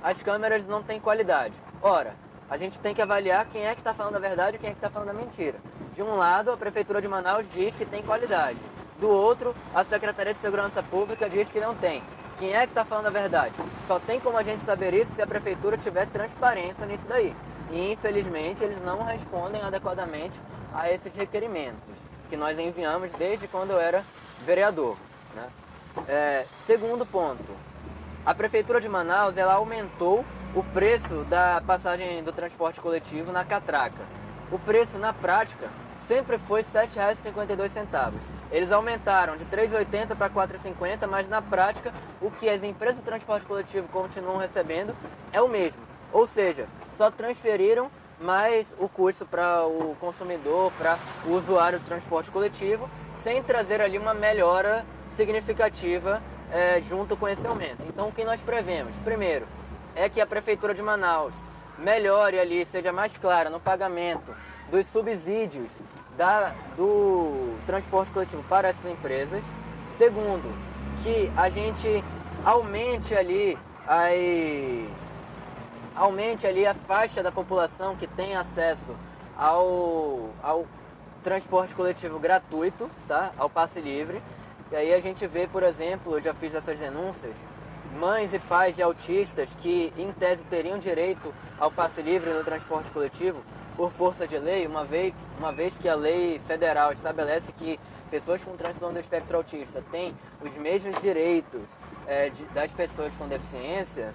as câmeras não têm qualidade. Ora, a gente tem que avaliar quem é que está falando a verdade e quem é que está falando a mentira. De um lado, a Prefeitura de Manaus diz que tem qualidade. Do outro, a Secretaria de Segurança Pública diz que não tem. Quem é que está falando a verdade? Só tem como a gente saber isso se a Prefeitura tiver transparência nisso daí. E, infelizmente, eles não respondem adequadamente a esses requerimentos que nós enviamos desde quando eu era vereador, né? Segundo ponto, a Prefeitura de Manaus ela aumentou o preço da passagem do transporte coletivo na catraca. O preço na prática sempre foi R$ 7,52. Eles aumentaram de R$ 3,80 para R$ 4,50, mas na prática o que as empresas de transporte coletivo continuam recebendo é o mesmo. Ou seja, só transferiram mais o custo para o consumidor, para o usuário do transporte coletivo, sem trazer ali uma melhora significativa junto com esse aumento. Então o que nós prevemos? Primeiro, é que a Prefeitura de Manaus melhore ali, seja mais clara no pagamento dos subsídios do transporte coletivo para essas empresas. Segundo, que a gente aumente ali a faixa da população que tem acesso ao transporte coletivo gratuito, tá? Ao passe livre. E aí a gente vê, por exemplo, eu já fiz essas denúncias, mães e pais de autistas que, em tese, teriam direito ao passe livre no transporte coletivo por força de lei, uma vez que a lei federal estabelece que pessoas com transtorno do espectro autista têm os mesmos direitos das pessoas com deficiência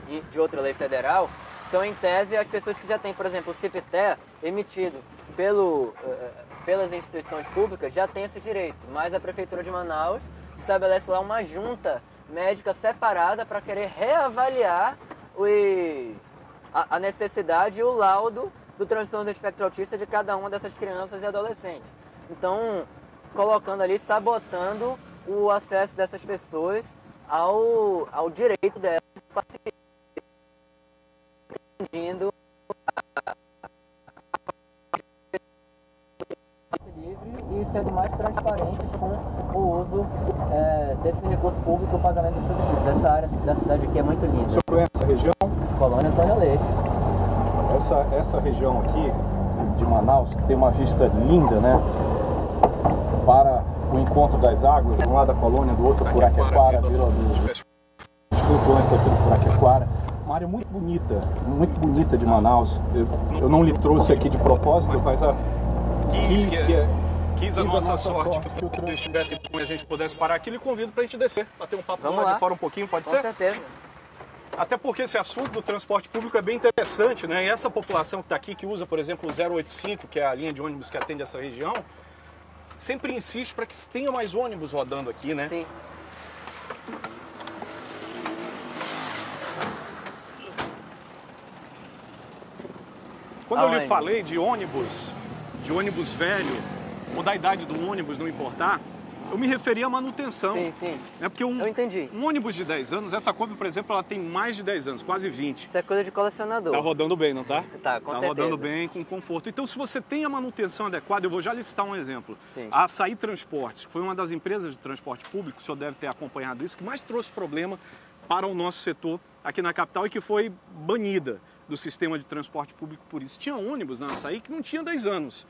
e de outra lei federal. Então, em tese, as pessoas que já têm, por exemplo, o CIPTE emitido pelas instituições públicas já têm esse direito, mas a Prefeitura de Manaus estabelece lá uma junta médica separada para querer reavaliar a necessidade e o laudo do transtorno do espectro autista de cada uma dessas crianças e adolescentes. Então, colocando ali, sabotando o acesso dessas pessoas ao direito delas, pedindo livre e sendo mais transparentes com o uso desse recurso público e o pagamento dos subsídios. Essa área da cidade aqui é muito linda. O senhor conhece essa região? Colônia Antônio Aleixo. Essa região aqui de Manaus, que tem uma vista linda, né? Para o encontro das águas, de um lado a colônia, do outro Puraquequara, dos flutuantes aqui do Puraquequara. Uma área muito bonita de Manaus. Eu não lhe trouxe aqui de propósito, mas quis a nossa sorte que o trânsito estivesse bom e a gente pudesse parar aqui. Lhe convido para a gente descer, bater um papo lá de fora um pouquinho, pode ser? Com certeza. Até porque esse assunto do transporte público é bem interessante, né? E essa população que está aqui, que usa, por exemplo, o 085, que é a linha de ônibus que atende essa região, sempre insiste para que tenha mais ônibus rodando aqui, né? Sim. Quando eu lhe falei de ônibus velho, ou da idade do ônibus não importar, eu me referi à manutenção. Sim, sim. É porque eu entendi. Um ônibus de 10 anos, essa Kombi, por exemplo, ela tem mais de 10 anos, quase 20. Isso é coisa de colecionador. Tá rodando bem, não tá? Tá, com certeza. Tá rodando bem, com conforto. Então, se você tem a manutenção adequada, eu vou já listar um exemplo. Sim. A Açaí Transportes, que foi uma das empresas de transporte público, o senhor deve ter acompanhado isso, que mais trouxe problema para o nosso setor aqui na capital e que foi banida do sistema de transporte público por isso. Tinha ônibus na Açaí que não tinha 10 anos.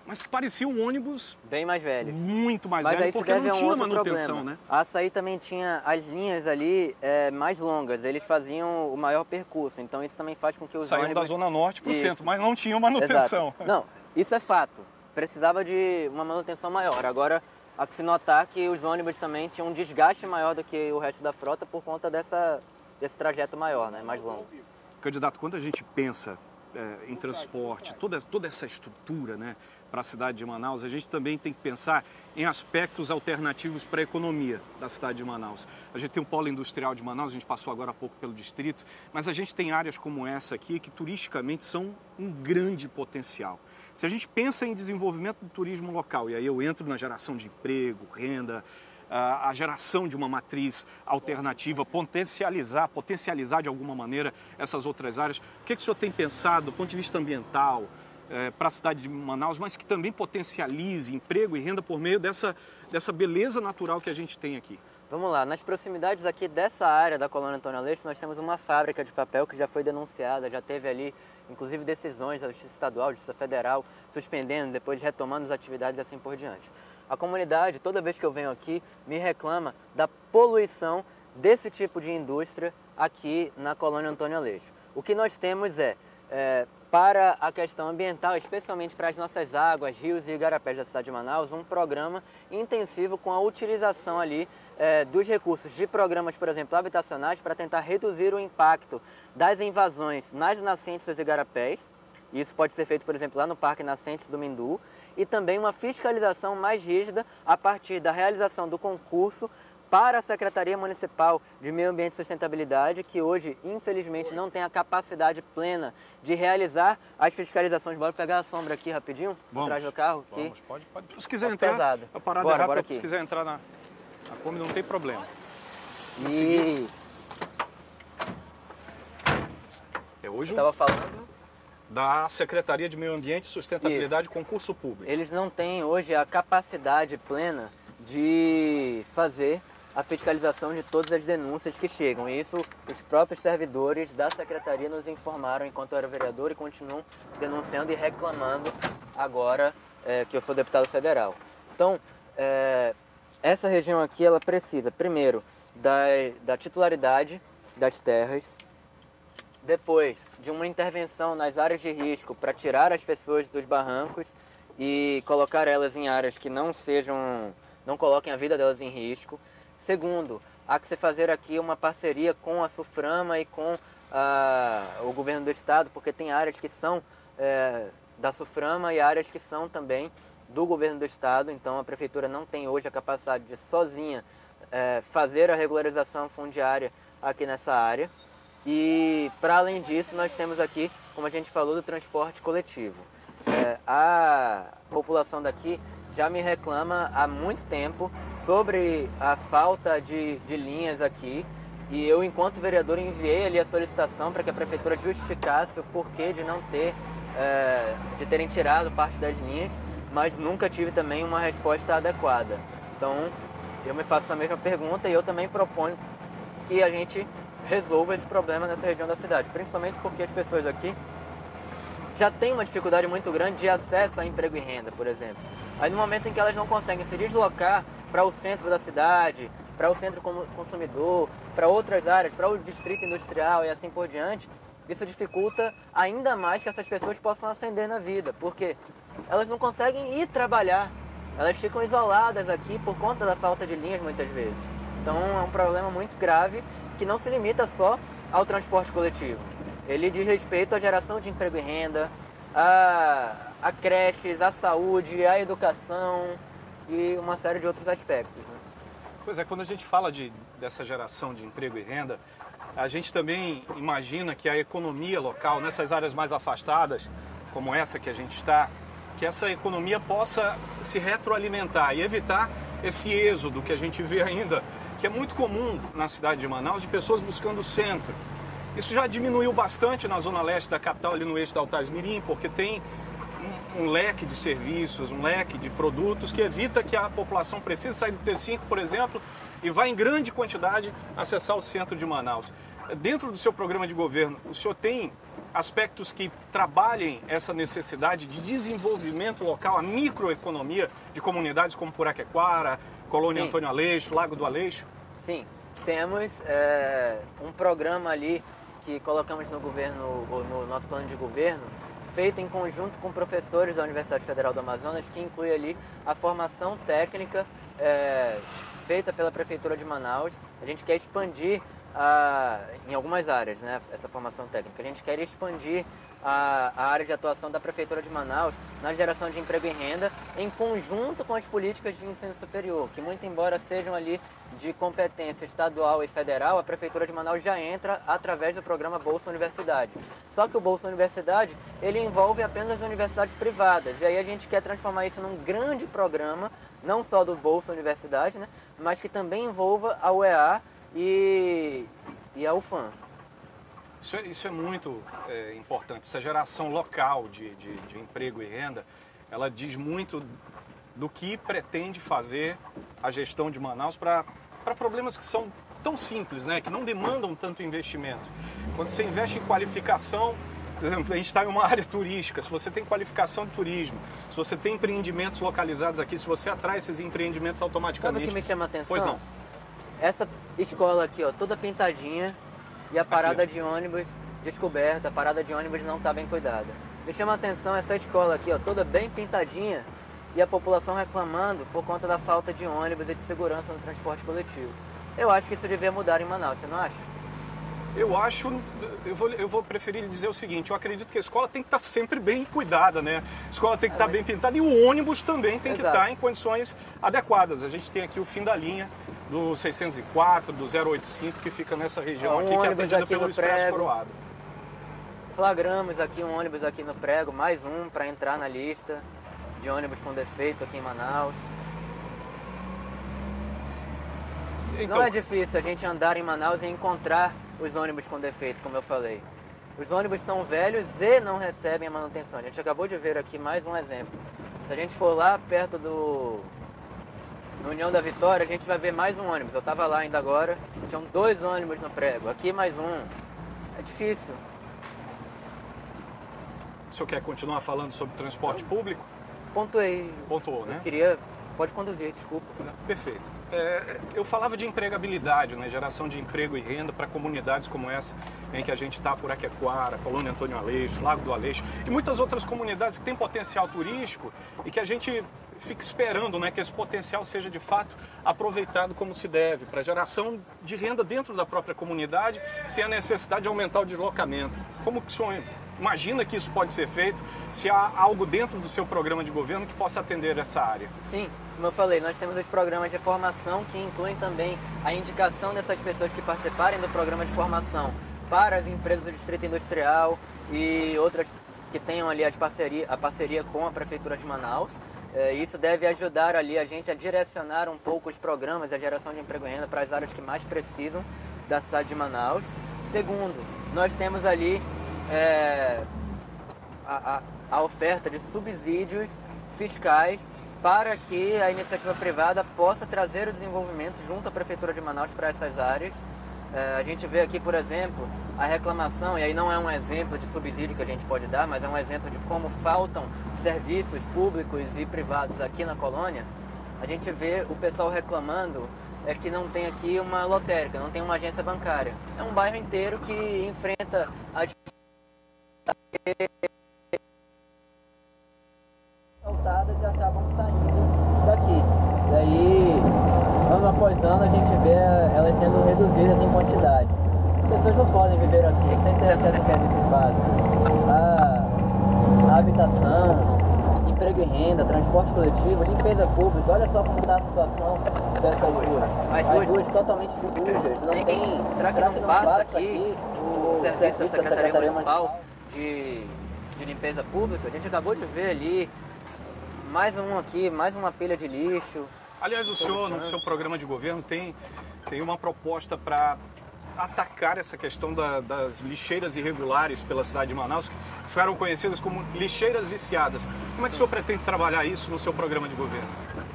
mas que parecia um ônibus bem mais velho. Muito mais Mas velho, aí se porque deve não a um tinha outro manutenção, problema. né? A Açaí também tinha as linhas ali mais longas, eles faziam o maior percurso, então isso também faz com que os Saíam ônibus... da Zona Norte para o Isso. centro, mas não tinham manutenção. Exato. Não, isso é fato. Precisava de uma manutenção maior. Agora, há que se notar que os ônibus também tinham um desgaste maior do que o resto da frota por conta desse trajeto maior, né, mais longo. Candidato, quando a gente pensa em transporte, toda essa estrutura, né, para a cidade de Manaus, a gente também tem que pensar em aspectos alternativos para a economia da cidade de Manaus. A gente tem um polo industrial de Manaus, a gente passou agora há pouco pelo distrito, mas a gente tem áreas como essa aqui que turisticamente são um grande potencial. Se a gente pensa em desenvolvimento do turismo local, e aí eu entro na geração de emprego, renda, a geração de uma matriz alternativa, potencializar de alguma maneira essas outras áreas, o que o senhor tem pensado do ponto de vista ambiental para a cidade de Manaus, mas que também potencialize emprego e renda por meio dessa beleza natural que a gente tem aqui? Vamos lá, nas proximidades aqui dessa área da Colônia Antônio Aleixo, nós temos uma fábrica de papel que já foi denunciada, já teve ali, inclusive, decisões da Justiça Estadual, Justiça Federal, suspendendo, depois retomando as atividades e assim por diante. A comunidade, toda vez que eu venho aqui, me reclama da poluição desse tipo de indústria aqui na Colônia Antônio Aleixo. O que nós temos para a questão ambiental, especialmente para as nossas águas, rios e igarapés da cidade de Manaus, um programa intensivo com a utilização ali dos recursos de programas, por exemplo, habitacionais, para tentar reduzir o impacto das invasões nas nascentes dos igarapés. Isso pode ser feito, por exemplo, lá no Parque Nascentes do Mindu, e também uma fiscalização mais rígida a partir da realização do concurso para a Secretaria Municipal de Meio Ambiente e Sustentabilidade, que hoje, infelizmente, não tem a capacidade plena de realizar as fiscalizações. Bora pegar a sombra aqui rapidinho, atrás do carro. Vamos, aqui. pode. Se quiser entrar, pesado. a parada Bora, é rápida, bora aqui. se quiser entrar na Kombi não tem problema. E Hoje eu estava falando... da Secretaria de Meio Ambiente e Sustentabilidade, concurso público. Eles não têm hoje a capacidade plena de fazer a fiscalização de todas as denúncias que chegam. E isso os próprios servidores da Secretaria nos informaram enquanto eu era vereador e continuam denunciando e reclamando agora que eu sou deputado federal. Então, essa região aqui, ela precisa, primeiro, da titularidade das terras, depois de uma intervenção nas áreas de risco para tirar as pessoas dos barrancos e colocar elas em áreas que não coloquem a vida delas em risco. Segundo, há que se fazer aqui uma parceria com a SUFRAMA e com o governo do estado, porque tem áreas que são da SUFRAMA e áreas que são também do governo do estado, então a prefeitura não tem hoje a capacidade de sozinha fazer a regularização fundiária aqui nessa área. E, para além disso, nós temos aqui, como a gente falou, do transporte coletivo. A população daqui já me reclama há muito tempo sobre a falta de linhas aqui. E eu, enquanto vereador, enviei ali a solicitação para que a prefeitura justificasse o porquê de não de terem tirado parte das linhas, mas nunca tive também uma resposta adequada. Então, eu me faço a mesma pergunta e eu também proponho que a gente resolva esse problema nessa região da cidade, principalmente porque as pessoas aqui já têm uma dificuldade muito grande de acesso a emprego e renda, por exemplo. Aí no momento em que elas não conseguem se deslocar para o centro da cidade, para o centro consumidor, para outras áreas, para o distrito industrial e assim por diante, isso dificulta ainda mais que essas pessoas possam ascender na vida, porque elas não conseguem ir trabalhar, elas ficam isoladas aqui por conta da falta de linhas muitas vezes. Então é um problema muito grave que não se limita só ao transporte coletivo. Ele diz respeito à geração de emprego e renda, a creches, a saúde, a educação e uma série de outros aspectos, né? Pois é, quando a gente fala dessa geração de emprego e renda, a gente também imagina que a economia local, nessas áreas mais afastadas, como essa que a gente está, que essa economia possa se retroalimentar e evitar esse êxodo que a gente vê ainda, que é muito comum na cidade de Manaus, de pessoas buscando o centro. Isso já diminuiu bastante na zona leste da capital, ali no eixo da Altasmirim, porque tem um leque de serviços, um leque de produtos que evita que a população precise sair do T5, por exemplo, e vá em grande quantidade acessar o centro de Manaus. Dentro do seu programa de governo, o senhor tem aspectos que trabalhem essa necessidade de desenvolvimento local, a microeconomia de comunidades como Puraquequara, Colônia Sim. Antônio Aleixo, Lago do Aleixo? Sim, temos um programa ali que colocamos no governo, no nosso plano de governo, feito em conjunto com professores da Universidade Federal do Amazonas, que inclui ali a formação técnica feita pela Prefeitura de Manaus. A gente quer expandir em algumas áreas, né, essa formação técnica. A gente quer expandir a área de atuação da Prefeitura de Manaus na geração de emprego e renda em conjunto com as políticas de ensino superior, que muito embora sejam ali de competência estadual e federal, a Prefeitura de Manaus já entra através do programa Bolsa Universidade. Só que o Bolsa Universidade, ele envolve apenas as universidades privadas, e aí a gente quer transformar isso num grande programa, não só do Bolsa Universidade, né, mas que também envolva a UEA e a UFAM. Isso é muito importante. Essa geração local de emprego e renda, ela diz muito do que pretende fazer a gestão de Manaus para problemas que são tão simples, né? Que não demandam tanto investimento. Quando você investe em qualificação, por exemplo, a gente está em uma área turística, se você tem qualificação de turismo, se você tem empreendimentos localizados aqui, se você atrai esses empreendimentos automaticamente... Sabe o que me chama a atenção? Pois não. Essa escola aqui, ó, toda pintadinha, e a parada de ônibus descoberta, a parada de ônibus não está bem cuidada. Me chama a atenção essa escola aqui, ó, toda bem pintadinha, e a população reclamando por conta da falta de ônibus e de segurança no transporte coletivo. Eu acho que isso devia mudar em Manaus, você não acha? Eu vou preferir dizer o seguinte, eu acredito que a escola tem que estar sempre bem cuidada, né? A escola tem que estar bem pintada e o ônibus também tem que estar em condições adequadas. A gente tem aqui o fim da linha do 604, do 085, que fica nessa região aqui, que é atendida pelo Expresso Coroado. Flagramos aqui um ônibus aqui no Prego, mais um para entrar na lista de ônibus com defeito aqui em Manaus. Então, não é difícil a gente andar em Manaus e encontrar os ônibus com defeito, como eu falei. Os ônibus são velhos e não recebem a manutenção. A gente acabou de ver aqui mais um exemplo. Se a gente for lá perto no União da Vitória, a gente vai ver mais um ônibus. Eu estava lá ainda agora, tinham 2 ônibus no Prego, aqui mais um. É difícil. O senhor quer continuar falando sobre transporte público? Pontuei. Pontuou, né? Eu queria... Pode conduzir, desculpa. Perfeito. Eu falava de empregabilidade, né? Geração de emprego e renda para comunidades como essa em que a gente está, Puraquequara, Colônia Antônio Aleixo, Lago do Aleixo e muitas outras comunidades que têm potencial turístico e que a gente fica esperando, né, que esse potencial seja de fato aproveitado como se deve, para geração de renda dentro da própria comunidade, sem a necessidade de aumentar o deslocamento. Como que o senhor imagina que isso pode ser feito, se há algo dentro do seu programa de governo que possa atender essa área? Sim, como eu falei, nós temos os programas de formação que incluem também a indicação dessas pessoas que participarem do programa de formação para as empresas do Distrito Industrial e outras que tenham ali a parceria com a Prefeitura de Manaus. Isso deve ajudar ali a gente a direcionar um pouco os programas e a geração de emprego e renda para as áreas que mais precisam da cidade de Manaus. Segundo, nós temos ali a oferta de subsídios fiscais para que a iniciativa privada possa trazer o desenvolvimento junto à Prefeitura de Manaus para essas áreas. A gente vê aqui, por exemplo, a reclamação, e aí não é um exemplo de subsídio que a gente pode dar, mas é um exemplo de como faltam serviços públicos e privados aqui na colônia. A gente vê o pessoal reclamando que não tem aqui uma lotérica, não tem uma agência bancária. É um bairro inteiro que enfrenta a saltadas e acabam saindo daqui. E aí, ano após ano, a gente vê elas sendo reduzidas em quantidade. As pessoas não podem viver assim, sem ter acesso a serviços básicos. A habitação, emprego e renda, transporte coletivo, limpeza pública. Olha só como está a situação dessas ruas. As ruas totalmente sujas, não tem... Será que não passa aqui o serviço da Secretaria Municipal de limpeza pública? A gente acabou de ver ali mais um aqui, mais uma pilha de lixo. Aliás, o senhor, no seu programa de governo, tem uma proposta para atacar essa questão das lixeiras irregulares pela cidade de Manaus, que ficaram conhecidas como lixeiras viciadas. Como é que o senhor pretende trabalhar isso no seu programa de governo?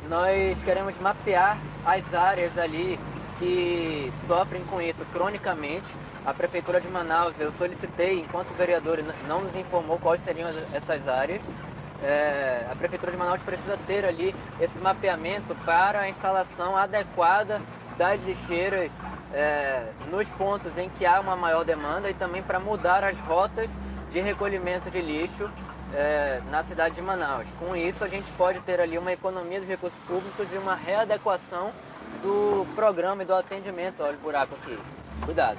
Nós queremos mapear as áreas ali que sofrem com isso cronicamente A Prefeitura de Manaus, eu solicitei, enquanto vereador, não nos informou quais seriam essas áreas. A Prefeitura de Manaus precisa ter ali esse mapeamento para a instalação adequada das lixeiras nos pontos em que há uma maior demanda e também para mudar as rotas de recolhimento de lixo na cidade de Manaus. Com isso, a gente pode ter ali uma economia de recursos públicos e uma readequação do programa e do atendimento. Olha o buraco aqui. Cuidado.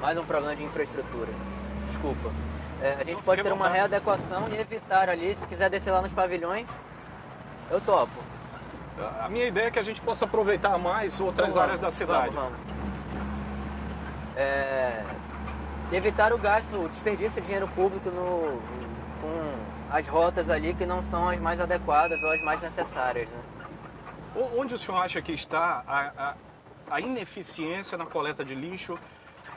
Mais um problema de infraestrutura. Desculpa. A gente pode ter uma readequação e evitar ali, se quiser descer lá nos pavilhões, eu topo. A minha ideia é que a gente possa aproveitar mais outras áreas da cidade. Vamos. Evitar o gasto, o desperdício de dinheiro público com as rotas ali que não são as mais adequadas ou as mais necessárias. Né? Onde o senhor acha que está a ineficiência na coleta de lixo,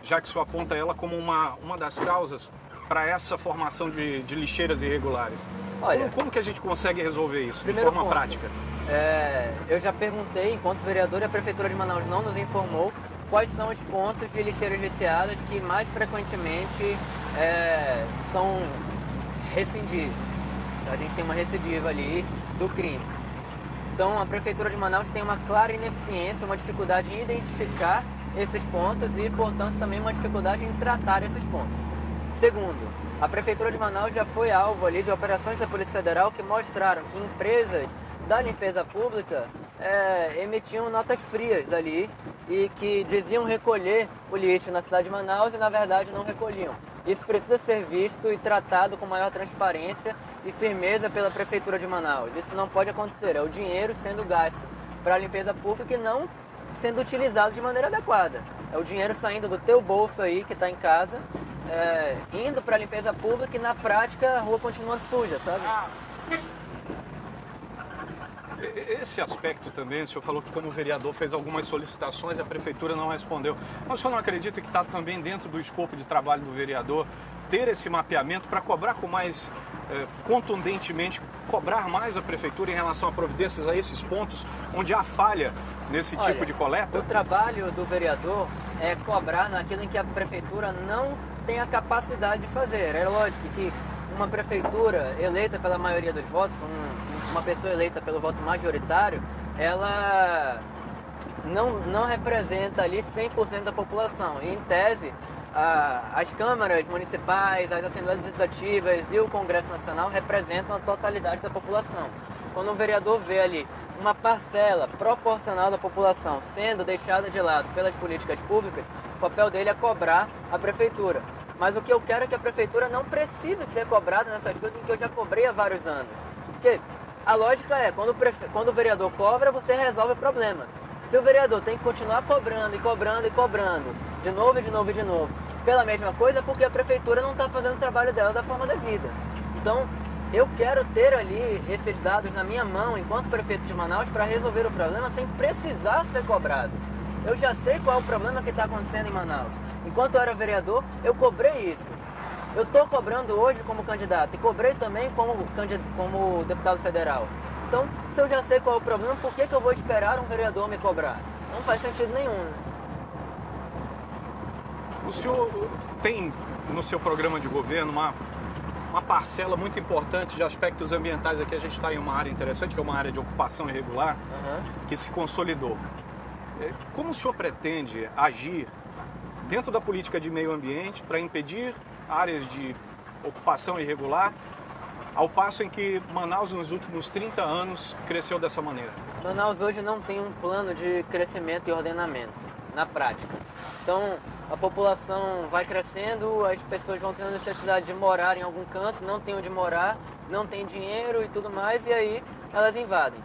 já que o senhor aponta ela como uma das causas para essa formação de lixeiras irregulares? Olha, como que a gente consegue resolver isso de forma prática? Eu já perguntei, enquanto vereador, e a Prefeitura de Manaus não nos informou quais são os pontos de lixeiras viciadas que mais frequentemente são recidivos. A gente tem uma recidiva ali do crime. Então a Prefeitura de Manaus tem uma clara ineficiência, uma dificuldade em identificar esses pontos e, portanto, também uma dificuldade em tratar esses pontos. Segundo, a Prefeitura de Manaus já foi alvo ali de operações da Polícia Federal que mostraram que empresas da limpeza pública emitiam notas frias ali e que diziam recolher o lixo na cidade de Manaus e na verdade não recolhiam. Isso precisa ser visto e tratado com maior transparência e firmeza pela Prefeitura de Manaus. Isso não pode acontecer, é o dinheiro sendo gasto para a limpeza pública e não sendo utilizado de maneira adequada. É o dinheiro saindo do teu bolso aí que está em casa, indo para a limpeza pública e na prática a rua continua suja, sabe? Esse aspecto também, o senhor falou que como vereador fez algumas solicitações e a prefeitura não respondeu. Mas o senhor não acredita que está também dentro do escopo de trabalho do vereador ter esse mapeamento para cobrar com mais contundentemente, cobrar mais a prefeitura em relação a providências a esses pontos onde há falha nesse tipo de coleta? O trabalho do vereador é cobrar naquilo em que a prefeitura não tem a capacidade de fazer. É lógico que uma prefeitura eleita pela maioria dos votos, uma pessoa eleita pelo voto majoritário, ela não representa ali 100% da população. E, em tese, as câmaras municipais, as assembleias legislativas e o Congresso Nacional representam a totalidade da população. Quando um vereador vê ali uma parcela proporcional da população sendo deixada de lado pelas políticas públicas, o papel dele é cobrar a prefeitura. Mas o que eu quero é que a prefeitura não precise ser cobrada nessas coisas em que eu já cobrei há vários anos. Porque a lógica é, quando o vereador cobra, você resolve o problema. Se o vereador tem que continuar cobrando e cobrando e cobrando, de novo e de novo e de novo, pela mesma coisa, é porque a prefeitura não está fazendo o trabalho dela da forma devida. Então, eu quero ter ali esses dados na minha mão, enquanto prefeito de Manaus, para resolver o problema sem precisar ser cobrado. Eu já sei qual é o problema que está acontecendo em Manaus. Enquanto eu era vereador, eu cobrei isso. Eu estou cobrando hoje como candidato e cobrei também como deputado federal. Então, se eu já sei qual é o problema, por que eu vou esperar um vereador me cobrar? Não faz sentido nenhum. Né? O senhor tem no seu programa de governo uma parcela muito importante de aspectos ambientais. Aqui a gente está em uma área interessante, que é uma área de ocupação irregular, que se consolidou. Como o senhor pretende agir dentro da política de meio ambiente para impedir áreas de ocupação irregular, ao passo em que Manaus nos últimos 30 anos cresceu dessa maneira? Manaus hoje não tem um plano de crescimento e ordenamento, na prática. Então, a população vai crescendo, as pessoas vão tendo necessidade de morar em algum canto, não tem onde morar, não tem dinheiro e tudo mais, e aí elas invadem.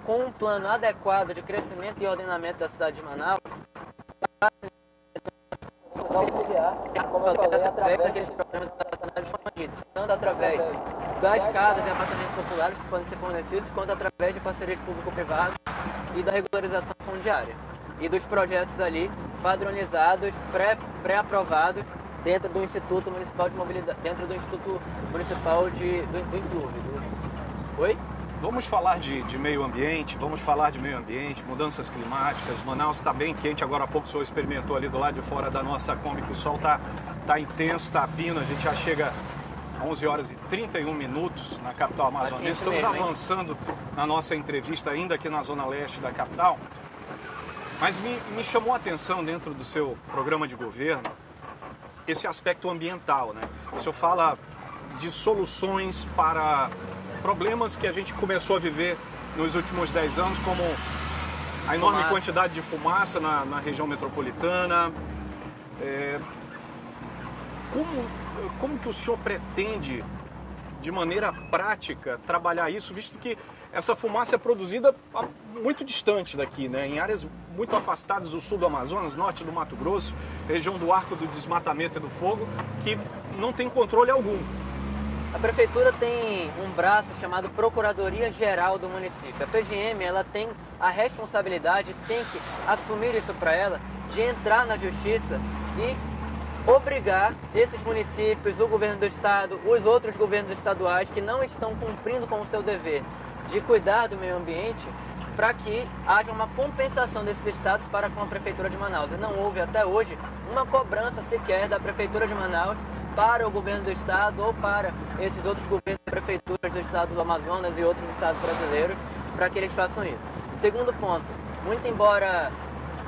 Com um plano adequado de crescimento e ordenamento da cidade de Manaus, auxiliar, como eu falei, através daqueles programas expandidos, tanto através das casas e apartamentos populares que podem ser fornecidos, quanto através de parcerias público-privadas e da regularização fundiária. E dos projetos ali padronizados, pré-aprovados dentro do Instituto Municipal de Mobilidade, dentro do Instituto Municipal do Incluve. Oi? Vamos falar de meio ambiente, mudanças climáticas. Manaus está bem quente, agora há pouco o senhor experimentou ali do lado de fora da nossa Kombi que o sol tá intenso, está a pino, a gente já chega a 11 horas e 31 minutos na capital amazonense. Estamos avançando na nossa entrevista ainda aqui na zona leste da capital, mas me chamou a atenção dentro do seu programa de governo esse aspecto ambiental, né? O senhor fala de soluções para problemas que a gente começou a viver nos últimos 10 anos, como a enorme quantidade de fumaça na região metropolitana. Como que o senhor pretende, de maneira prática, trabalhar isso, visto que essa fumaça é produzida muito distante daqui, né? Em áreas muito afastadas do sul do Amazonas, norte do Mato Grosso, região do Arco do Desmatamento e do Fogo, que não tem controle algum. A prefeitura tem um braço chamado Procuradoria Geral do município. A PGM, ela tem a responsabilidade, tem que assumir isso para ela, de entrar na justiça e obrigar esses municípios, o governo do estado, os outros governos estaduais que não estão cumprindo com o seu dever de cuidar do meio ambiente, para que haja uma compensação desses estados para com a prefeitura de Manaus. E não houve até hoje uma cobrança sequer da prefeitura de Manaus para o governo do estado ou para esses outros governos e prefeituras do estado do Amazonas e outros estados brasileiros, para que eles façam isso. Segundo ponto, muito embora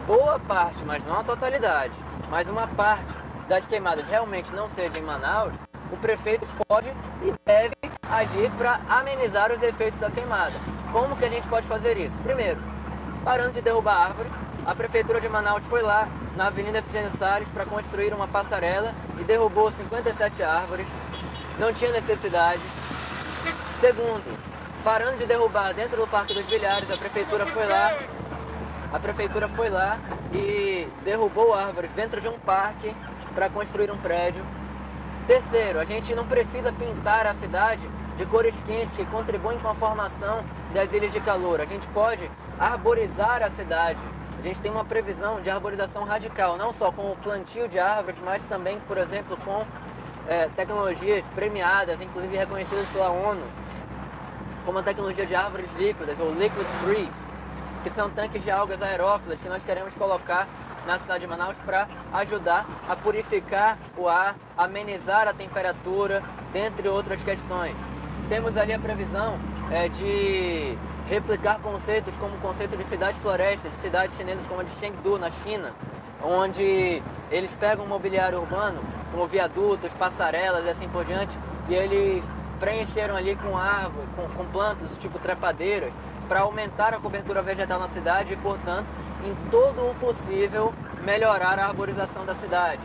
boa parte, mas não a totalidade, mas uma parte das queimadas realmente não seja em Manaus, o prefeito pode e deve agir para amenizar os efeitos da queimada. Como que a gente pode fazer isso? Primeiro, parando de derrubar árvore, a prefeitura de Manaus foi lá na Avenida Efigênio Salles para construir uma passarela e derrubou 57 árvores, não tinha necessidade. Segundo, parando de derrubar dentro do Parque dos Bilhares, a prefeitura foi lá e derrubou árvores dentro de um parque para construir um prédio. Terceiro, a gente não precisa pintar a cidade de cores quentes que contribuem com a formação das ilhas de calor. A gente pode arborizar a cidade. A gente tem uma previsão de arborização radical, não só com o plantio de árvores, mas também, por exemplo, com tecnologias premiadas, inclusive reconhecidas pela ONU, como a tecnologia de árvores líquidas, ou liquid trees, que são tanques de algas aerófilas que nós queremos colocar na cidade de Manaus para ajudar a purificar o ar, amenizar a temperatura, dentre outras questões. Temos ali a previsão de replicar conceitos como o conceito de cidade-floresta, de cidades chinesas como a de Chengdu, na China, onde eles pegam o mobiliário urbano, como viadutos, passarelas e assim por diante, e eles preencheram ali com árvores, com plantas, tipo trepadeiras, para aumentar a cobertura vegetal na cidade e, portanto, em todo o possível, melhorar a arborização da cidade.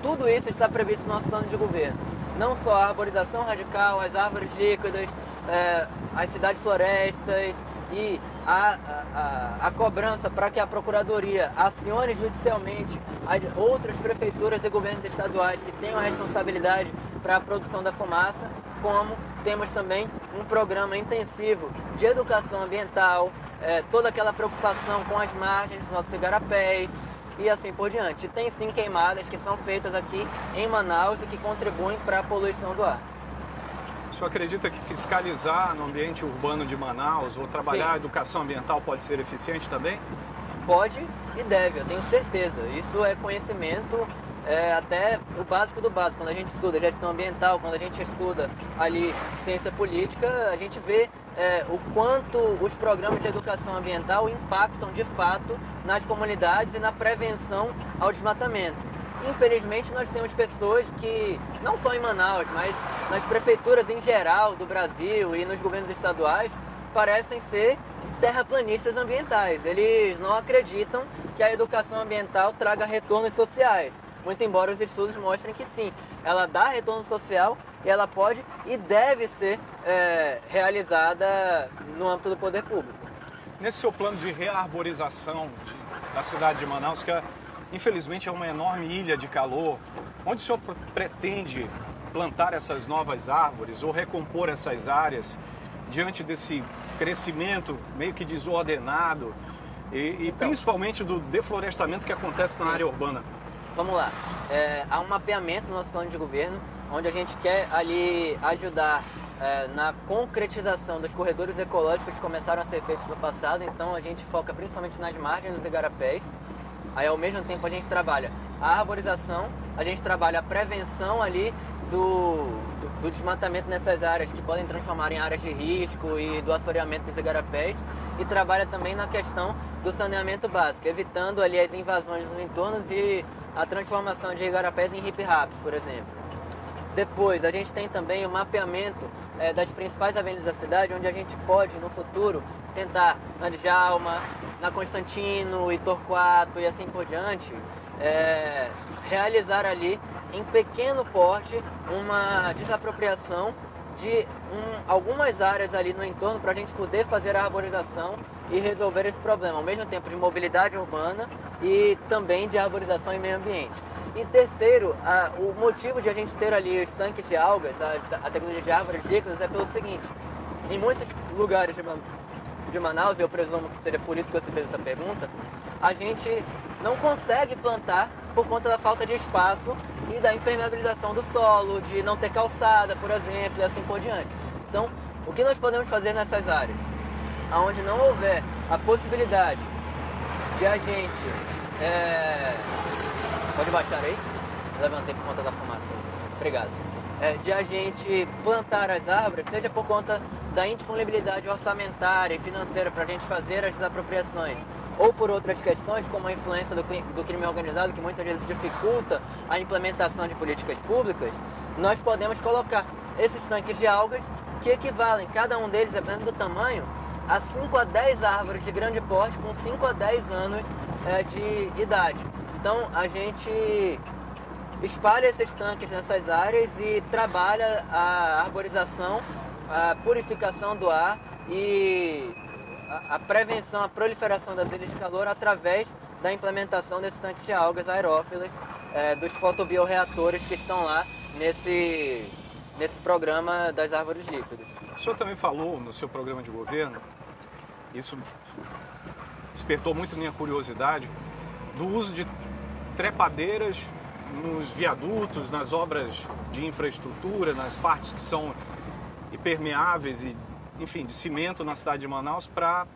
Tudo isso está previsto no nosso plano de governo. Não só a arborização radical, as árvores líquidas, as cidades-florestas e a cobrança para que a Procuradoria acione judicialmente as outras prefeituras e governos estaduais que tenham a responsabilidade para a produção da fumaça, como temos também um programa intensivo de educação ambiental, toda aquela preocupação com as margens dos nossos igarapés e assim por diante. Tem sim queimadas que são feitas aqui em Manaus e que contribuem para a poluição do ar. O senhor acredita que fiscalizar no ambiente urbano de Manaus ou trabalhar a educação ambiental pode ser eficiente também? Pode e deve, eu tenho certeza. Isso é conhecimento, até o básico do básico. Quando a gente estuda gestão ambiental, quando a gente estuda ali ciência política, a gente vê o quanto os programas de educação ambiental impactam de fato nas comunidades e na prevenção ao desmatamento. Infelizmente, nós temos pessoas que, não só em Manaus, mas nas prefeituras em geral do Brasil e nos governos estaduais, parecem ser terraplanistas ambientais. Eles não acreditam que a educação ambiental traga retornos sociais, muito embora os estudos mostrem que sim, ela dá retorno social e ela pode e deve ser realizada no âmbito do poder público. Nesse seu plano de rearborização da cidade de Manaus, que infelizmente é uma enorme ilha de calor, onde o senhor pretende plantar essas novas árvores ou recompor essas áreas diante desse crescimento meio que desordenado e então, principalmente do deflorestamento que acontece na área urbana? Vamos lá. Há um mapeamento no nosso plano de governo, onde a gente quer ali ajudar na concretização dos corredores ecológicos que começaram a ser feitos no passado. Então a gente foca principalmente nas margens dos igarapés. Aí ao mesmo tempo a gente trabalha a arborização, a gente trabalha a prevenção ali do desmatamento nessas áreas que podem transformar em áreas de risco e do assoreamento dos igarapés, e trabalha também na questão do saneamento básico, evitando ali as invasões dos entornos e a transformação de igarapés em hip-raps, por exemplo. Depois, a gente tem também o mapeamento das principais avenidas da cidade, onde a gente pode, no futuro, tentar na Djalma, na Constantino e Torquato e assim por diante, realizar ali, em pequeno porte, uma desapropriação de algumas áreas ali no entorno para a gente poder fazer a arborização e resolver esse problema, ao mesmo tempo de mobilidade urbana e também de arborização e meio ambiente. E terceiro, o motivo de a gente ter ali os tanques de algas, a tecnologia de árvores líquidas, é pelo seguinte: em muitos lugares de Manaus, e eu presumo que seja por isso que você fez essa pergunta, a gente não consegue plantar por conta da falta de espaço e da impermeabilização do solo, de não ter calçada, por exemplo, e assim por diante. Então, o que nós podemos fazer nessas áreas, onde não houver a possibilidade de a gente... Pode baixar aí? Levantei por conta da fumaça. Obrigado. De a gente plantar as árvores, seja por conta da indisponibilidade orçamentária e financeira para a gente fazer as desapropriações, ou por outras questões, como a influência do crime organizado, que muitas vezes dificulta a implementação de políticas públicas, nós podemos colocar esses tanques de algas que equivalem, cada um deles, dependendo do tamanho, a 5 a 10 árvores de grande porte com 5 a 10 anos de idade. Então a gente espalha esses tanques nessas áreas e trabalha a arborização, a purificação do ar e a prevenção, a proliferação das ilhas de calor através da implementação desses tanques de algas aerófilas, dos fotobioreatores que estão lá nesse programa das árvores líquidas. O senhor também falou no seu programa de governo, isso despertou muito minha curiosidade, do uso de trepadeiras nos viadutos, nas obras de infraestrutura, nas partes que são impermeáveis e, enfim, de cimento na cidade de Manaus, para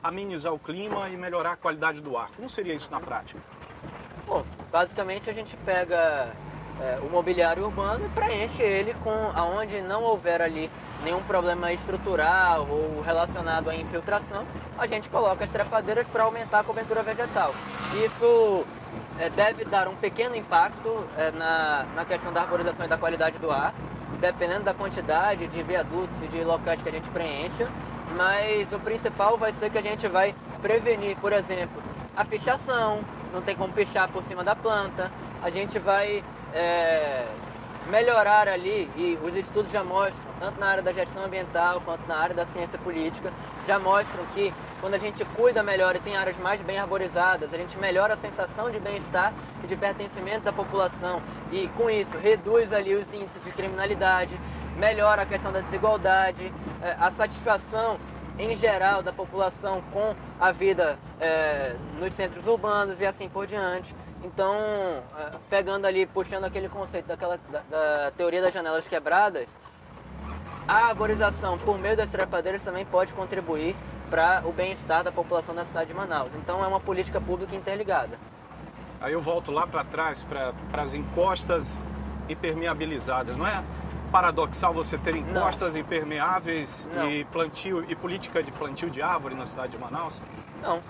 amenizar o clima e melhorar a qualidade do ar. Como seria isso na prática? Bom, basicamente a gente pega o mobiliário urbano e preenche ele com aonde não houver ali nenhum problema estrutural ou relacionado à infiltração, a gente coloca as trepadeiras para aumentar a cobertura vegetal. Isso deve dar um pequeno impacto na questão da arborização e da qualidade do ar, dependendo da quantidade de viadutos e de locais que a gente preencha, mas o principal vai ser que a gente vai prevenir, por exemplo, a pichação, não tem como pichar por cima da planta, a gente vai melhorar ali, e os estudos já mostram, tanto na área da gestão ambiental quanto na área da ciência política, já mostram que quando a gente cuida melhor e tem áreas mais bem arborizadas, a gente melhora a sensação de bem-estar e de pertencimento da população e com isso reduz ali os índices de criminalidade, melhora a questão da desigualdade, a satisfação em geral da população com a vida nos centros urbanos e assim por diante. Então, pegando ali, puxando aquele conceito da teoria das janelas quebradas, a arborização por meio das trepadeiras também pode contribuir para o bem-estar da população da cidade de Manaus. Então é uma política pública interligada. Aí eu volto lá para trás, para as encostas impermeabilizadas. Não é paradoxal você ter encostas impermeáveis e plantio e política de plantio de árvore na cidade de Manaus? Não.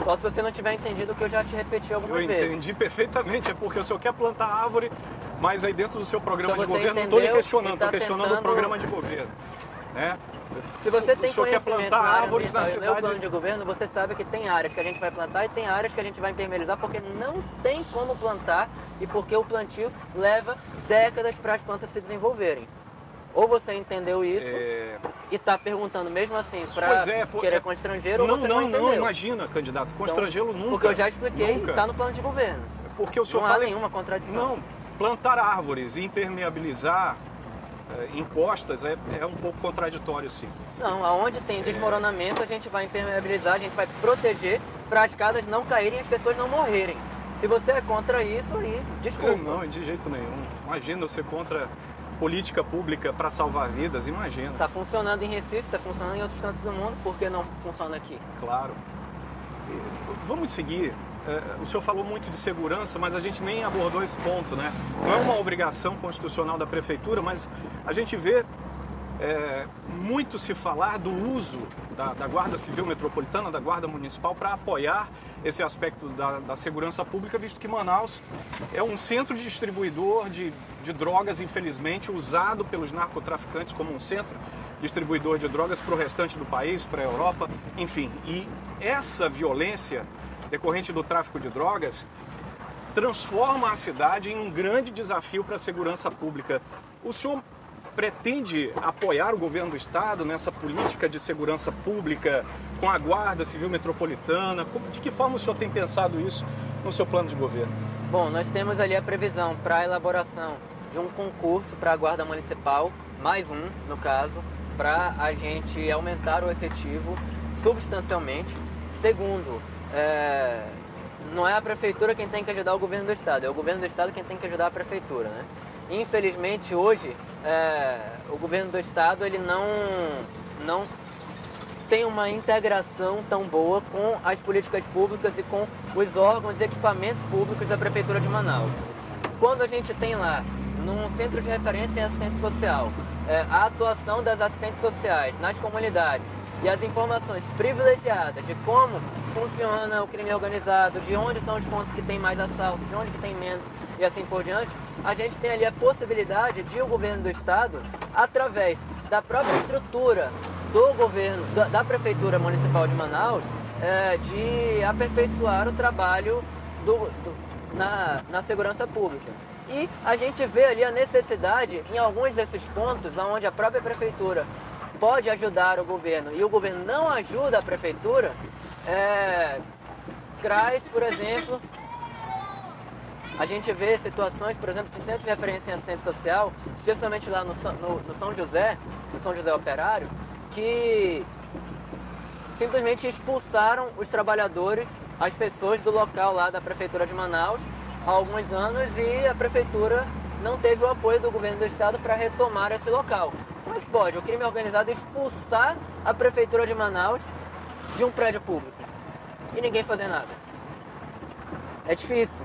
Só se você não tiver entendido o que eu já te repeti algumas vezes. Eu entendi perfeitamente, é porque o senhor quer plantar árvore, mas aí dentro do seu programa então de governo, não estou lhe questionando, estou questionando o programa de governo. Né? Se você tem o senhor quer conhecimento plantar na área árvores na ambiental e cidade... no plano de governo, você sabe que tem áreas que a gente vai plantar e tem áreas que a gente vai impermeabilizar porque não tem como plantar e porque o plantio leva décadas para as plantas se desenvolverem. Ou você entendeu isso e está perguntando mesmo assim para querer constrangê-lo ou você não entendeu. Não, imagina, candidato, constrangê-lo nunca. Porque eu já expliquei e está no plano de governo. Porque o senhor não há nenhuma contradição. Não, plantar árvores e impermeabilizar encostas é um pouco contraditório, sim. Não, aonde tem desmoronamento a gente vai impermeabilizar, a gente vai proteger para as casas não caírem e as pessoas não morrerem. Se você é contra isso, aí desculpa. Não, de jeito nenhum. Imagina você contra política pública para salvar vidas, imagina. Está funcionando em Recife, está funcionando em outros cantos do mundo, por que não funciona aqui? Claro. Vamos seguir. O senhor falou muito de segurança, mas a gente nem abordou esse ponto, né? Não é uma obrigação constitucional da prefeitura, mas a gente vê muito se falar do uso da Guarda Civil Metropolitana, da Guarda Municipal, para apoiar esse aspecto da segurança pública, visto que Manaus é um centro distribuidor de drogas, infelizmente, usado pelos narcotraficantes como um centro distribuidor de drogas para o restante do país, para a Europa, enfim. E essa violência decorrente do tráfico de drogas transforma a cidade em um grande desafio para a segurança pública. O senhor pretende apoiar o governo do estado nessa política de segurança pública com a Guarda Civil Metropolitana? De que forma o senhor tem pensado isso no seu plano de governo? Bom, nós temos ali a previsão para a elaboração de um concurso para a Guarda Municipal, mais um, no caso, para a gente aumentar o efetivo substancialmente. Segundo, não é a prefeitura quem tem que ajudar o governo do estado, é o governo do estado quem tem que ajudar a prefeitura, né? Infelizmente, hoje, o governo do estado ele não tem uma integração tão boa com as políticas públicas e com os órgãos e equipamentos públicos da Prefeitura de Manaus. Quando a gente tem lá, num centro de referência em assistência social, a atuação das assistentes sociais nas comunidades e as informações privilegiadas de como funciona o crime organizado, de onde são os pontos que tem mais assaltos, de onde que tem menos e assim por diante, a gente tem ali a possibilidade de o governo do estado, através da própria estrutura do governo, da Prefeitura Municipal de Manaus, de aperfeiçoar o trabalho na segurança pública. E a gente vê ali a necessidade, em alguns desses pontos, onde a própria Prefeitura pode ajudar o governo e o governo não ajuda a Prefeitura, traz, por exemplo, a gente vê situações, por exemplo, de centro de referência em assistência social, especialmente lá no São José, no São José Operário, que simplesmente expulsaram os trabalhadores, as pessoas do local lá da Prefeitura de Manaus há alguns anos e a Prefeitura não teve o apoio do governo do estado para retomar esse local. Como é que pode o crime organizado expulsar a Prefeitura de Manaus de um prédio público e ninguém fazer nada? É difícil.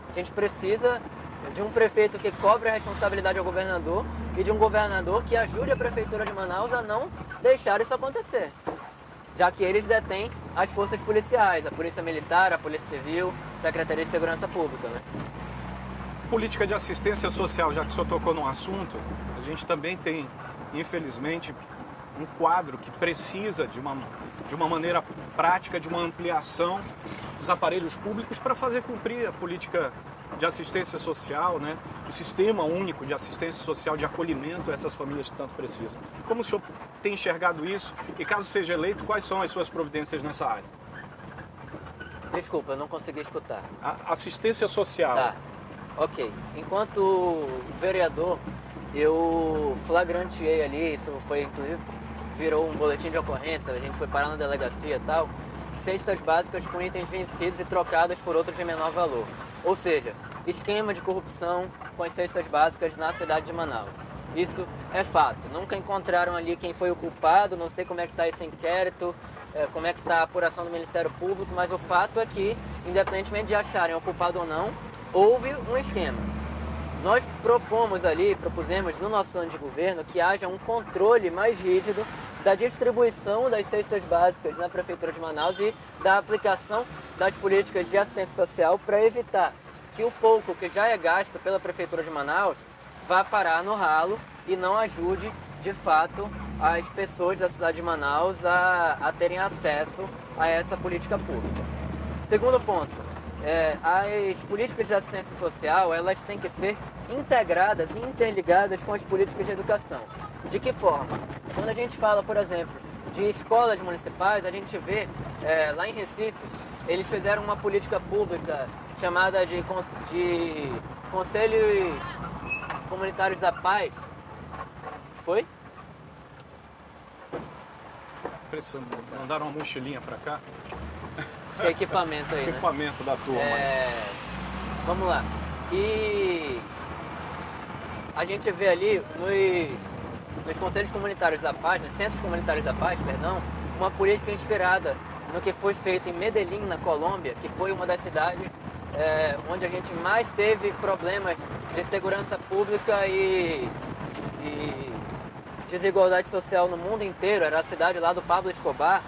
A gente precisa de um prefeito que cobre a responsabilidade ao governador e de um governador que ajude a Prefeitura de Manaus a não deixar isso acontecer, já que eles detêm as forças policiais, a Polícia Militar, a Polícia Civil, a Secretaria de Segurança Pública, né? Política de assistência social, já que o senhor tocou num assunto, a gente também tem, infelizmente, um quadro que precisa de uma maneira prática, de uma ampliação dos aparelhos públicos para fazer cumprir a política de assistência social, né? O sistema único de assistência social, de acolhimento a essas famílias que tanto precisam. Como o senhor tem enxergado isso e, caso seja eleito, quais são as suas providências nessa área? Desculpa, eu não consegui escutar. A assistência social. Tá, ok. Enquanto vereador, eu flagranteei ali, isso foi inclusive, virou um boletim de ocorrência, a gente foi parar na delegacia e tal, cestas básicas com itens vencidos e trocados por outros de menor valor. Ou seja, esquema de corrupção com as cestas básicas na cidade de Manaus. Isso é fato. Nunca encontraram ali quem foi o culpado, não sei como é que está esse inquérito, como é que está a apuração do Ministério Público, mas o fato é que, independentemente de acharem o culpado ou não, houve um esquema. Nós propusemos no nosso plano de governo que haja um controle mais rígido da distribuição das cestas básicas na Prefeitura de Manaus e da aplicação das políticas de assistência social para evitar que o pouco que já é gasto pela Prefeitura de Manaus vá parar no ralo e não ajude, de fato, as pessoas da cidade de Manaus a terem acesso a essa política pública. Segundo ponto, as políticas de assistência social, elas têm que ser integradas e interligadas com as políticas de educação. De que forma? Quando a gente fala, por exemplo, de escolas municipais, a gente vê, lá em Recife, eles fizeram uma política pública chamada de Conselhos Comunitários da Paz. Foi? Mandaram uma mochilinha para cá. Que equipamento aí, equipamento da turma. Vamos lá. E a gente vê ali nos conselhos comunitários da paz, nos centros comunitários da paz, perdão, uma política inspirada no que foi feito em Medellín, na Colômbia, que foi uma das cidades onde a gente mais teve problemas de segurança pública e desigualdade social no mundo inteiro. Era a cidade lá do Pablo Escobar,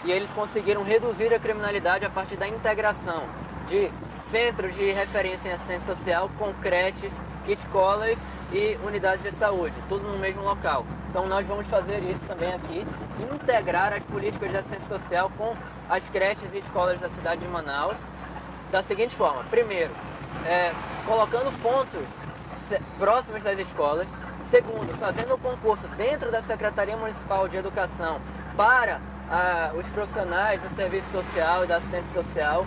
e eles conseguiram reduzir a criminalidade a partir da integração de centros de referência em assistência social com creches, escolas e unidades de saúde, tudo no mesmo local. Então nós vamos fazer isso também aqui, integrar as políticas de assistência social com as creches e escolas da cidade de Manaus, da seguinte forma: primeiro, colocando pontos próximos das escolas; segundo, fazendo o concurso dentro da Secretaria Municipal de Educação para os profissionais do serviço social e da assistência social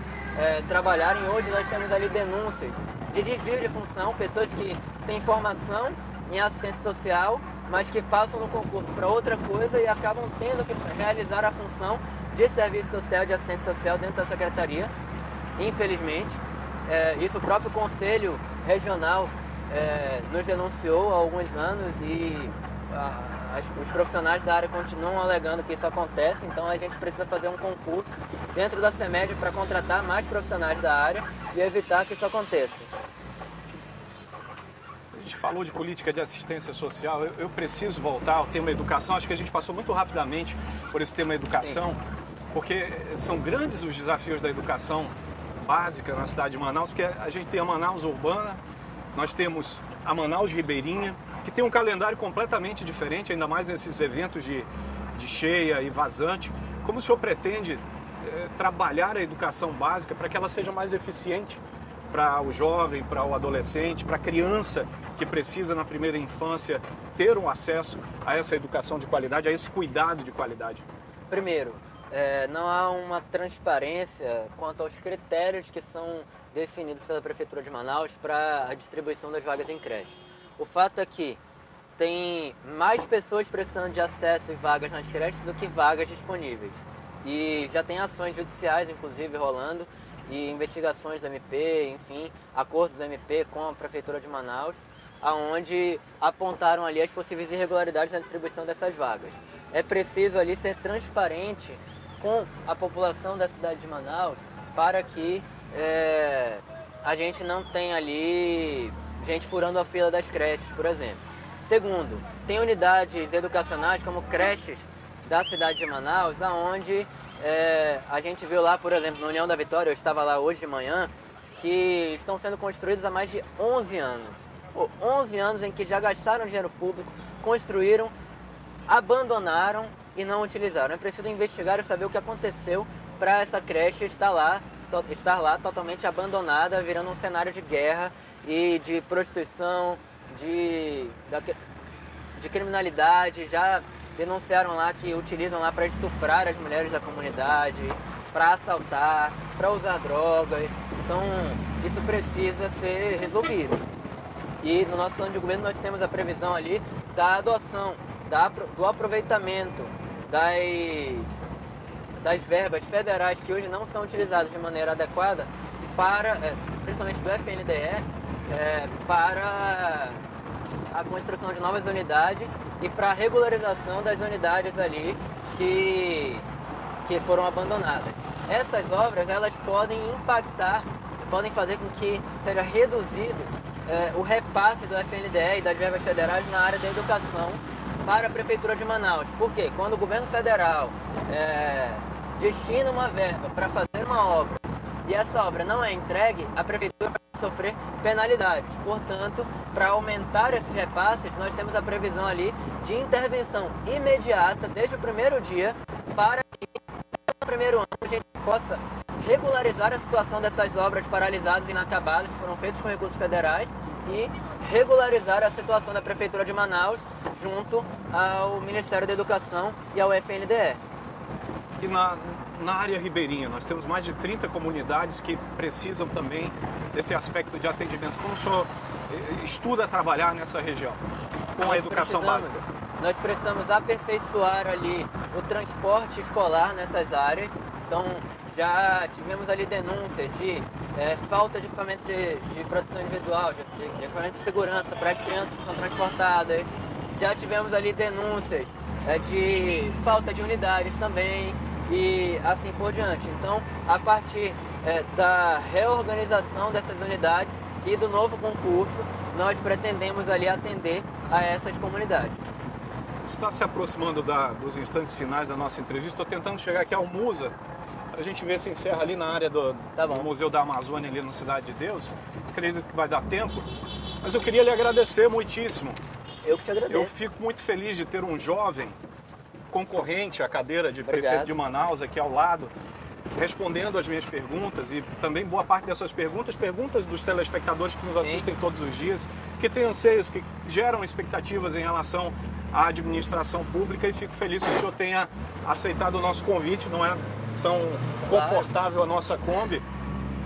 trabalharem. Hoje nós temos ali denúncias de desvio de função, pessoas que têm formação em assistência social, mas que passam no concurso para outra coisa e acabam tendo que realizar a função de serviço social, de assistência social dentro da secretaria, infelizmente. Isso o próprio Conselho Regional nos denunciou há alguns anos, e os profissionais da área continuam alegando que isso acontece. Então a gente precisa fazer um concurso dentro da CEMED para contratar mais profissionais da área e evitar que isso aconteça. A gente falou de política de assistência social, eu preciso voltar ao tema educação. Acho que a gente passou muito rapidamente por esse tema educação, sim, porque são grandes os desafios da educação básica na cidade de Manaus, porque a gente tem a Manaus urbana, nós temos a Manaus ribeirinha, que tem um calendário completamente diferente, ainda mais nesses eventos de cheia e vazante. Como o senhor pretende trabalhar a educação básica para que ela seja mais eficiente para o jovem, para o adolescente, para a criança que precisa na primeira infância ter um acesso a essa educação de qualidade, a esse cuidado de qualidade? Primeiro, não há uma transparência quanto aos critérios que são definidos pela Prefeitura de Manaus para a distribuição das vagas em creches. O fato é que tem mais pessoas precisando de acesso e vagas nas creches do que vagas disponíveis. E já tem ações judiciais, inclusive, rolando, e investigações do MP, enfim, acordos do MP com a Prefeitura de Manaus, aonde apontaram ali as possíveis irregularidades na distribuição dessas vagas. É preciso ali ser transparente com a população da cidade de Manaus para que a gente não tenha ali gente furando a fila das creches, por exemplo. Segundo, tem unidades educacionais como creches da cidade de Manaus, aonde a gente viu lá, por exemplo, na União da Vitória, eu estava lá hoje de manhã, que estão sendo construídos há mais de 11 anos. 11 anos em que já gastaram dinheiro público, construíram, abandonaram e não utilizaram. É preciso investigar e saber o que aconteceu para essa creche estar lá totalmente abandonada, virando um cenário de guerra e de prostituição, de criminalidade. Já denunciaram lá que utilizam lá para estuprar as mulheres da comunidade, para assaltar, para usar drogas. Então isso precisa ser resolvido. E no nosso plano de governo nós temos a previsão ali da adoção, do aproveitamento das verbas federais que hoje não são utilizadas de maneira adequada, principalmente do FNDE, para a construção de novas unidades e para a regularização das unidades ali que foram abandonadas. Essas obras, elas podem impactar, podem fazer com que seja reduzido o repasse do FNDE e das verbas federais na área da educação para a Prefeitura de Manaus. Porque quando o governo federal destina uma verba para fazer uma obra e essa obra não é entregue, a Prefeitura vai sofrer penalidades. Portanto, para aumentar esses repasses, nós temos a previsão ali de intervenção imediata, desde o primeiro dia, para que no primeiro ano a gente possa regularizar a situação dessas obras paralisadas e inacabadas que foram feitas com recursos federais e regularizar a situação da Prefeitura de Manaus junto ao Ministério da Educação e ao FNDE. E na área ribeirinha, nós temos mais de 30 comunidades que precisam também desse aspecto de atendimento. Como o senhor estuda trabalhar nessa região com a educação básica? Nós precisamos aperfeiçoar ali o transporte escolar nessas áreas. Então, já tivemos ali denúncias de falta de equipamento de proteção individual, de equipamento de segurança para as crianças que são transportadas. Já tivemos ali denúncias de falta de unidades também e assim por diante. Então, a partir da reorganização dessas unidades e do novo concurso, nós pretendemos ali atender a essas comunidades. Está se aproximando dos instantes finais da nossa entrevista. Estou tentando chegar aqui ao Musa. A gente vê se encerra ali na área do Museu da Amazônia, ali na Cidade de Deus. Acredito que vai dar tempo. Mas eu queria lhe agradecer muitíssimo. Eu que te agradeço. Eu fico muito feliz de ter um jovem concorrente à cadeira de prefeito de Manaus aqui ao lado, respondendo as minhas perguntas e também boa parte dessas perguntas dos telespectadores que nos assistem todos os dias, que têm anseios, que geram expectativas em relação à administração pública, e fico feliz que o senhor tenha aceitado o nosso convite. Não é tão confortável a nossa Kombi,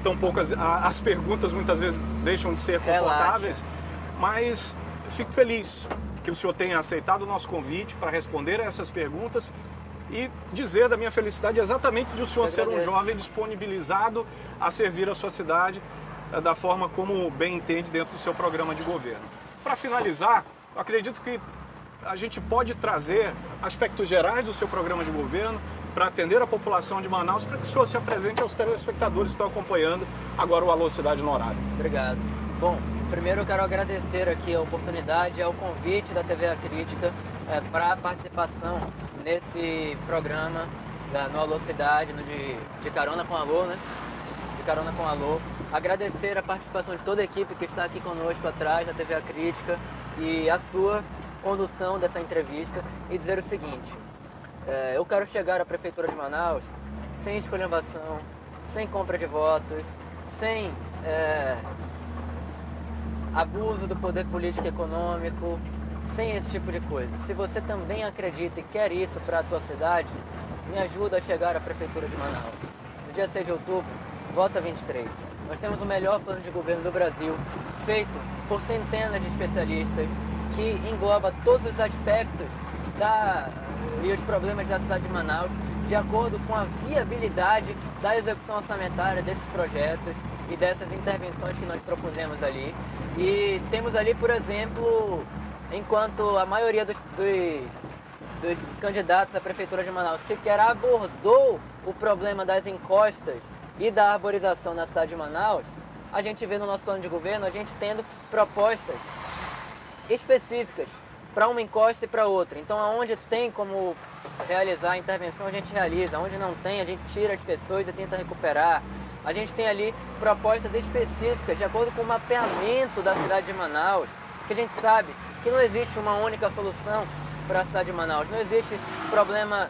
tão poucas, as perguntas muitas vezes deixam de ser confortáveis, mas fico feliz que o senhor tenha aceitado o nosso convite para responder a essas perguntas e dizer da minha felicidade exatamente de o senhor ser um jovem disponibilizado a servir a sua cidade da forma como bem entende dentro do seu programa de governo. Para finalizar, eu acredito que a gente pode trazer aspectos gerais do seu programa de governo para atender a população de Manaus, para que o senhor se apresente aos telespectadores que estão acompanhando agora o Alô Cidade no Horário. Obrigado. Bom, primeiro eu quero agradecer aqui a oportunidade, ao convite da TV A Crítica para a participação nesse programa no Alô Cidade, de Carona com Alô, né? De Carona com Alô. Agradecer a participação de toda a equipe que está aqui conosco atrás da TV A Crítica e a sua condução dessa entrevista, e dizer o seguinte: eu quero chegar à Prefeitura de Manaus sem esculhambação, sem compra de votos, sem abuso do poder político e econômico, sem esse tipo de coisa. Se você também acredita e quer isso para a tua cidade, me ajuda a chegar à Prefeitura de Manaus. No dia 6 de outubro, vota 23. Nós temos o melhor plano de governo do Brasil, feito por centenas de especialistas, que engloba todos os aspectos e os problemas da cidade de Manaus, de acordo com a viabilidade da execução orçamentária desses projetos e dessas intervenções que nós propusemos ali. E temos ali, por exemplo, enquanto a maioria dos candidatos à Prefeitura de Manaus sequer abordou o problema das encostas e da arborização na cidade de Manaus, a gente vê no nosso plano de governo a gente tendo propostas específicas para uma encosta e para outra. Então, aonde tem como realizar a intervenção, a gente realiza. Onde não tem, a gente tira as pessoas e tenta recuperar. A gente tem ali propostas específicas de acordo com o mapeamento da cidade de Manaus, que a gente sabe que não existe uma única solução para a cidade de Manaus. Não existe problema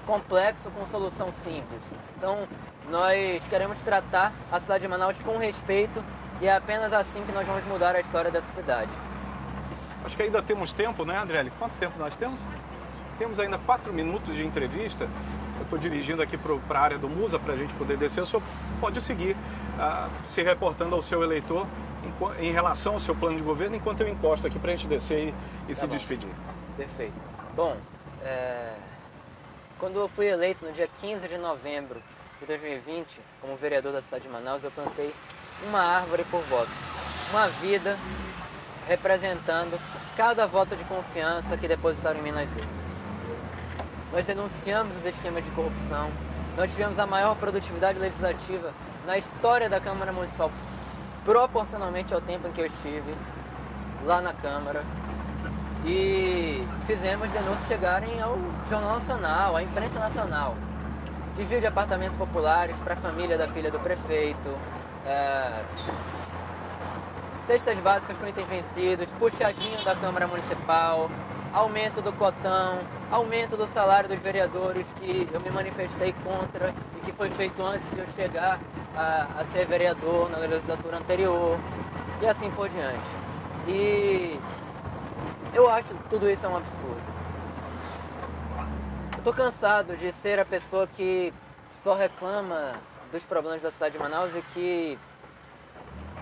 complexo com solução simples. Então, nós queremos tratar a cidade de Manaus com respeito, e é apenas assim que nós vamos mudar a história dessa cidade. Acho que ainda temos tempo, né, Andrelli? Quanto tempo nós temos? Temos ainda 4 minutos de entrevista. Eu estou dirigindo aqui para a área do Musa para a gente poder descer. O senhor pode seguir se reportando ao seu eleitor em relação ao seu plano de governo, enquanto eu encosto aqui para a gente descer e se despedir. Perfeito. Bom, quando eu fui eleito no dia 15 de novembro de 2020, como vereador da cidade de Manaus, eu plantei uma árvore por voto. Uma vida representando cada voto de confiança que depositaram em mim nas urnas. Nós denunciamos os esquemas de corrupção, nós tivemos a maior produtividade legislativa na história da Câmara Municipal, proporcionalmente ao tempo em que eu estive lá na Câmara, e fizemos denúncias chegarem ao Jornal Nacional, à imprensa nacional. Desvio de apartamentos populares para a família da filha do prefeito, cestas básicas com itens vencidos, puxadinho da Câmara Municipal, aumento do cotão, aumento do salário dos vereadores, que eu me manifestei contra e que foi feito antes de eu chegar a ser vereador na legislatura anterior, e assim por diante. E eu acho que tudo isso é um absurdo. Eu tô cansado de ser a pessoa que só reclama dos problemas da cidade de Manaus e que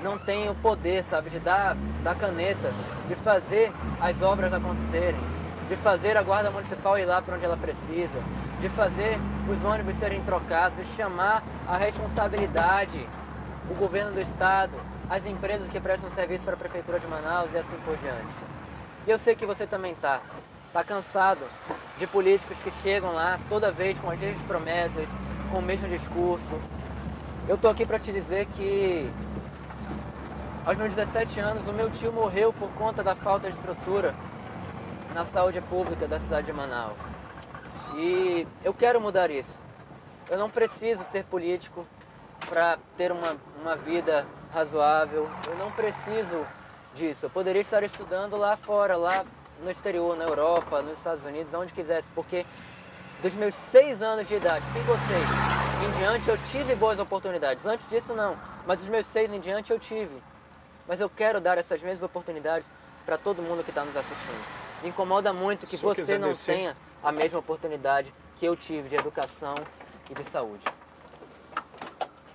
não tem o poder, sabe, de dar caneta, de fazer as obras acontecerem, de fazer a guarda municipal ir lá para onde ela precisa, de fazer os ônibus serem trocados, de chamar a responsabilidade o governo do estado, as empresas que prestam serviço para a Prefeitura de Manaus e assim por diante. E eu sei que você também está cansado de políticos que chegam lá toda vez com as mesmas promessas, com o mesmo discurso. Eu estou aqui para te dizer que aos meus 17 anos o meu tio morreu por conta da falta de estrutura na saúde pública da cidade de Manaus. E eu quero mudar isso. Eu não preciso ser político para ter uma vida razoável. Eu não preciso disso. Eu poderia estar estudando lá fora, lá no exterior, na Europa, nos Estados Unidos, onde quisesse, porque dos meus 6 anos de idade, 5 ou 6, em diante eu tive boas oportunidades. Antes disso não, mas dos meus 6 em diante eu tive. Mas eu quero dar essas mesmas oportunidades para todo mundo que está nos assistindo. Me incomoda muito que você não tenha a mesma oportunidade que eu tive de educação e de saúde.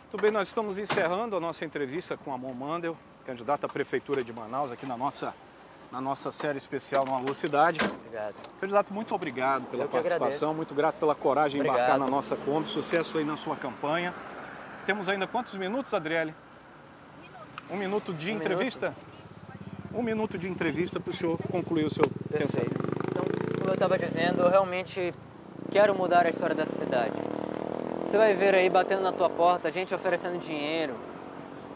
Muito bem, nós estamos encerrando a nossa entrevista com Amon Mandel, candidata à Prefeitura de Manaus, aqui na nossa série especial no Alô Cidade. Obrigado. Candidato, muito obrigado pela participação, muito grato pela coragem de embarcar na nossa Kombi, sucesso aí na sua campanha. Temos ainda quantos minutos, Adriele? 1 minuto de entrevista? 1 minuto de entrevista para o senhor concluir o seu pensamento. Então, como eu estava dizendo, eu realmente quero mudar a história dessa cidade. Você vai ver aí batendo na tua porta, gente oferecendo dinheiro,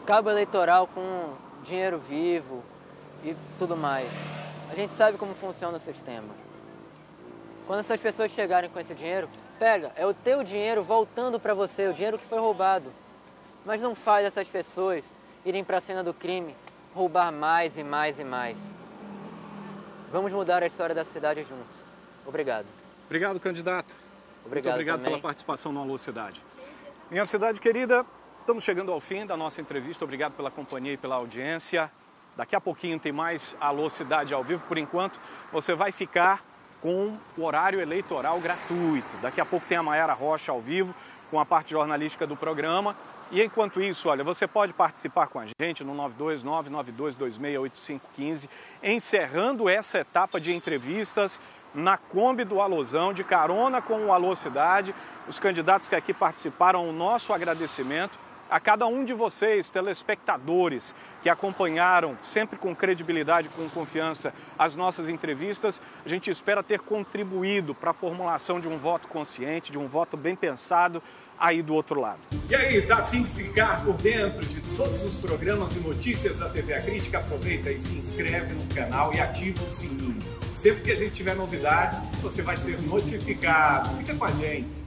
cabo eleitoral com dinheiro vivo e tudo mais. A gente sabe como funciona o sistema. Quando essas pessoas chegarem com esse dinheiro, pega, é o teu dinheiro voltando para você, o dinheiro que foi roubado. Mas não faz essas pessoas irem para a cena do crime, roubar mais e mais e mais. Vamos mudar a história da cidade juntos. Obrigado. Obrigado, candidato. Muito obrigado também pela participação no Alô Cidade. Minha cidade querida, estamos chegando ao fim da nossa entrevista. Obrigado pela companhia e pela audiência. Daqui a pouquinho tem mais Alô Cidade ao vivo. Por enquanto, você vai ficar com o horário eleitoral gratuito. Daqui a pouco tem a Mayara Rocha ao vivo, com a parte jornalística do programa. E enquanto isso, olha, você pode participar com a gente no 92992268515, encerrando essa etapa de entrevistas na Kombi do Alôzão, de carona com o Alô Cidade. Os candidatos que aqui participaram, o nosso agradecimento a cada um de vocês, telespectadores, que acompanharam sempre com credibilidade, com confiança, as nossas entrevistas. A gente espera ter contribuído para a formulação de um voto consciente, de um voto bem pensado aí do outro lado. E aí, tá a fim de ficar por dentro de todos os programas e notícias da TV A Crítica? Aproveita e se inscreve no canal e ativa o sininho. Sempre que a gente tiver novidade, você vai ser notificado. Fica com a gente.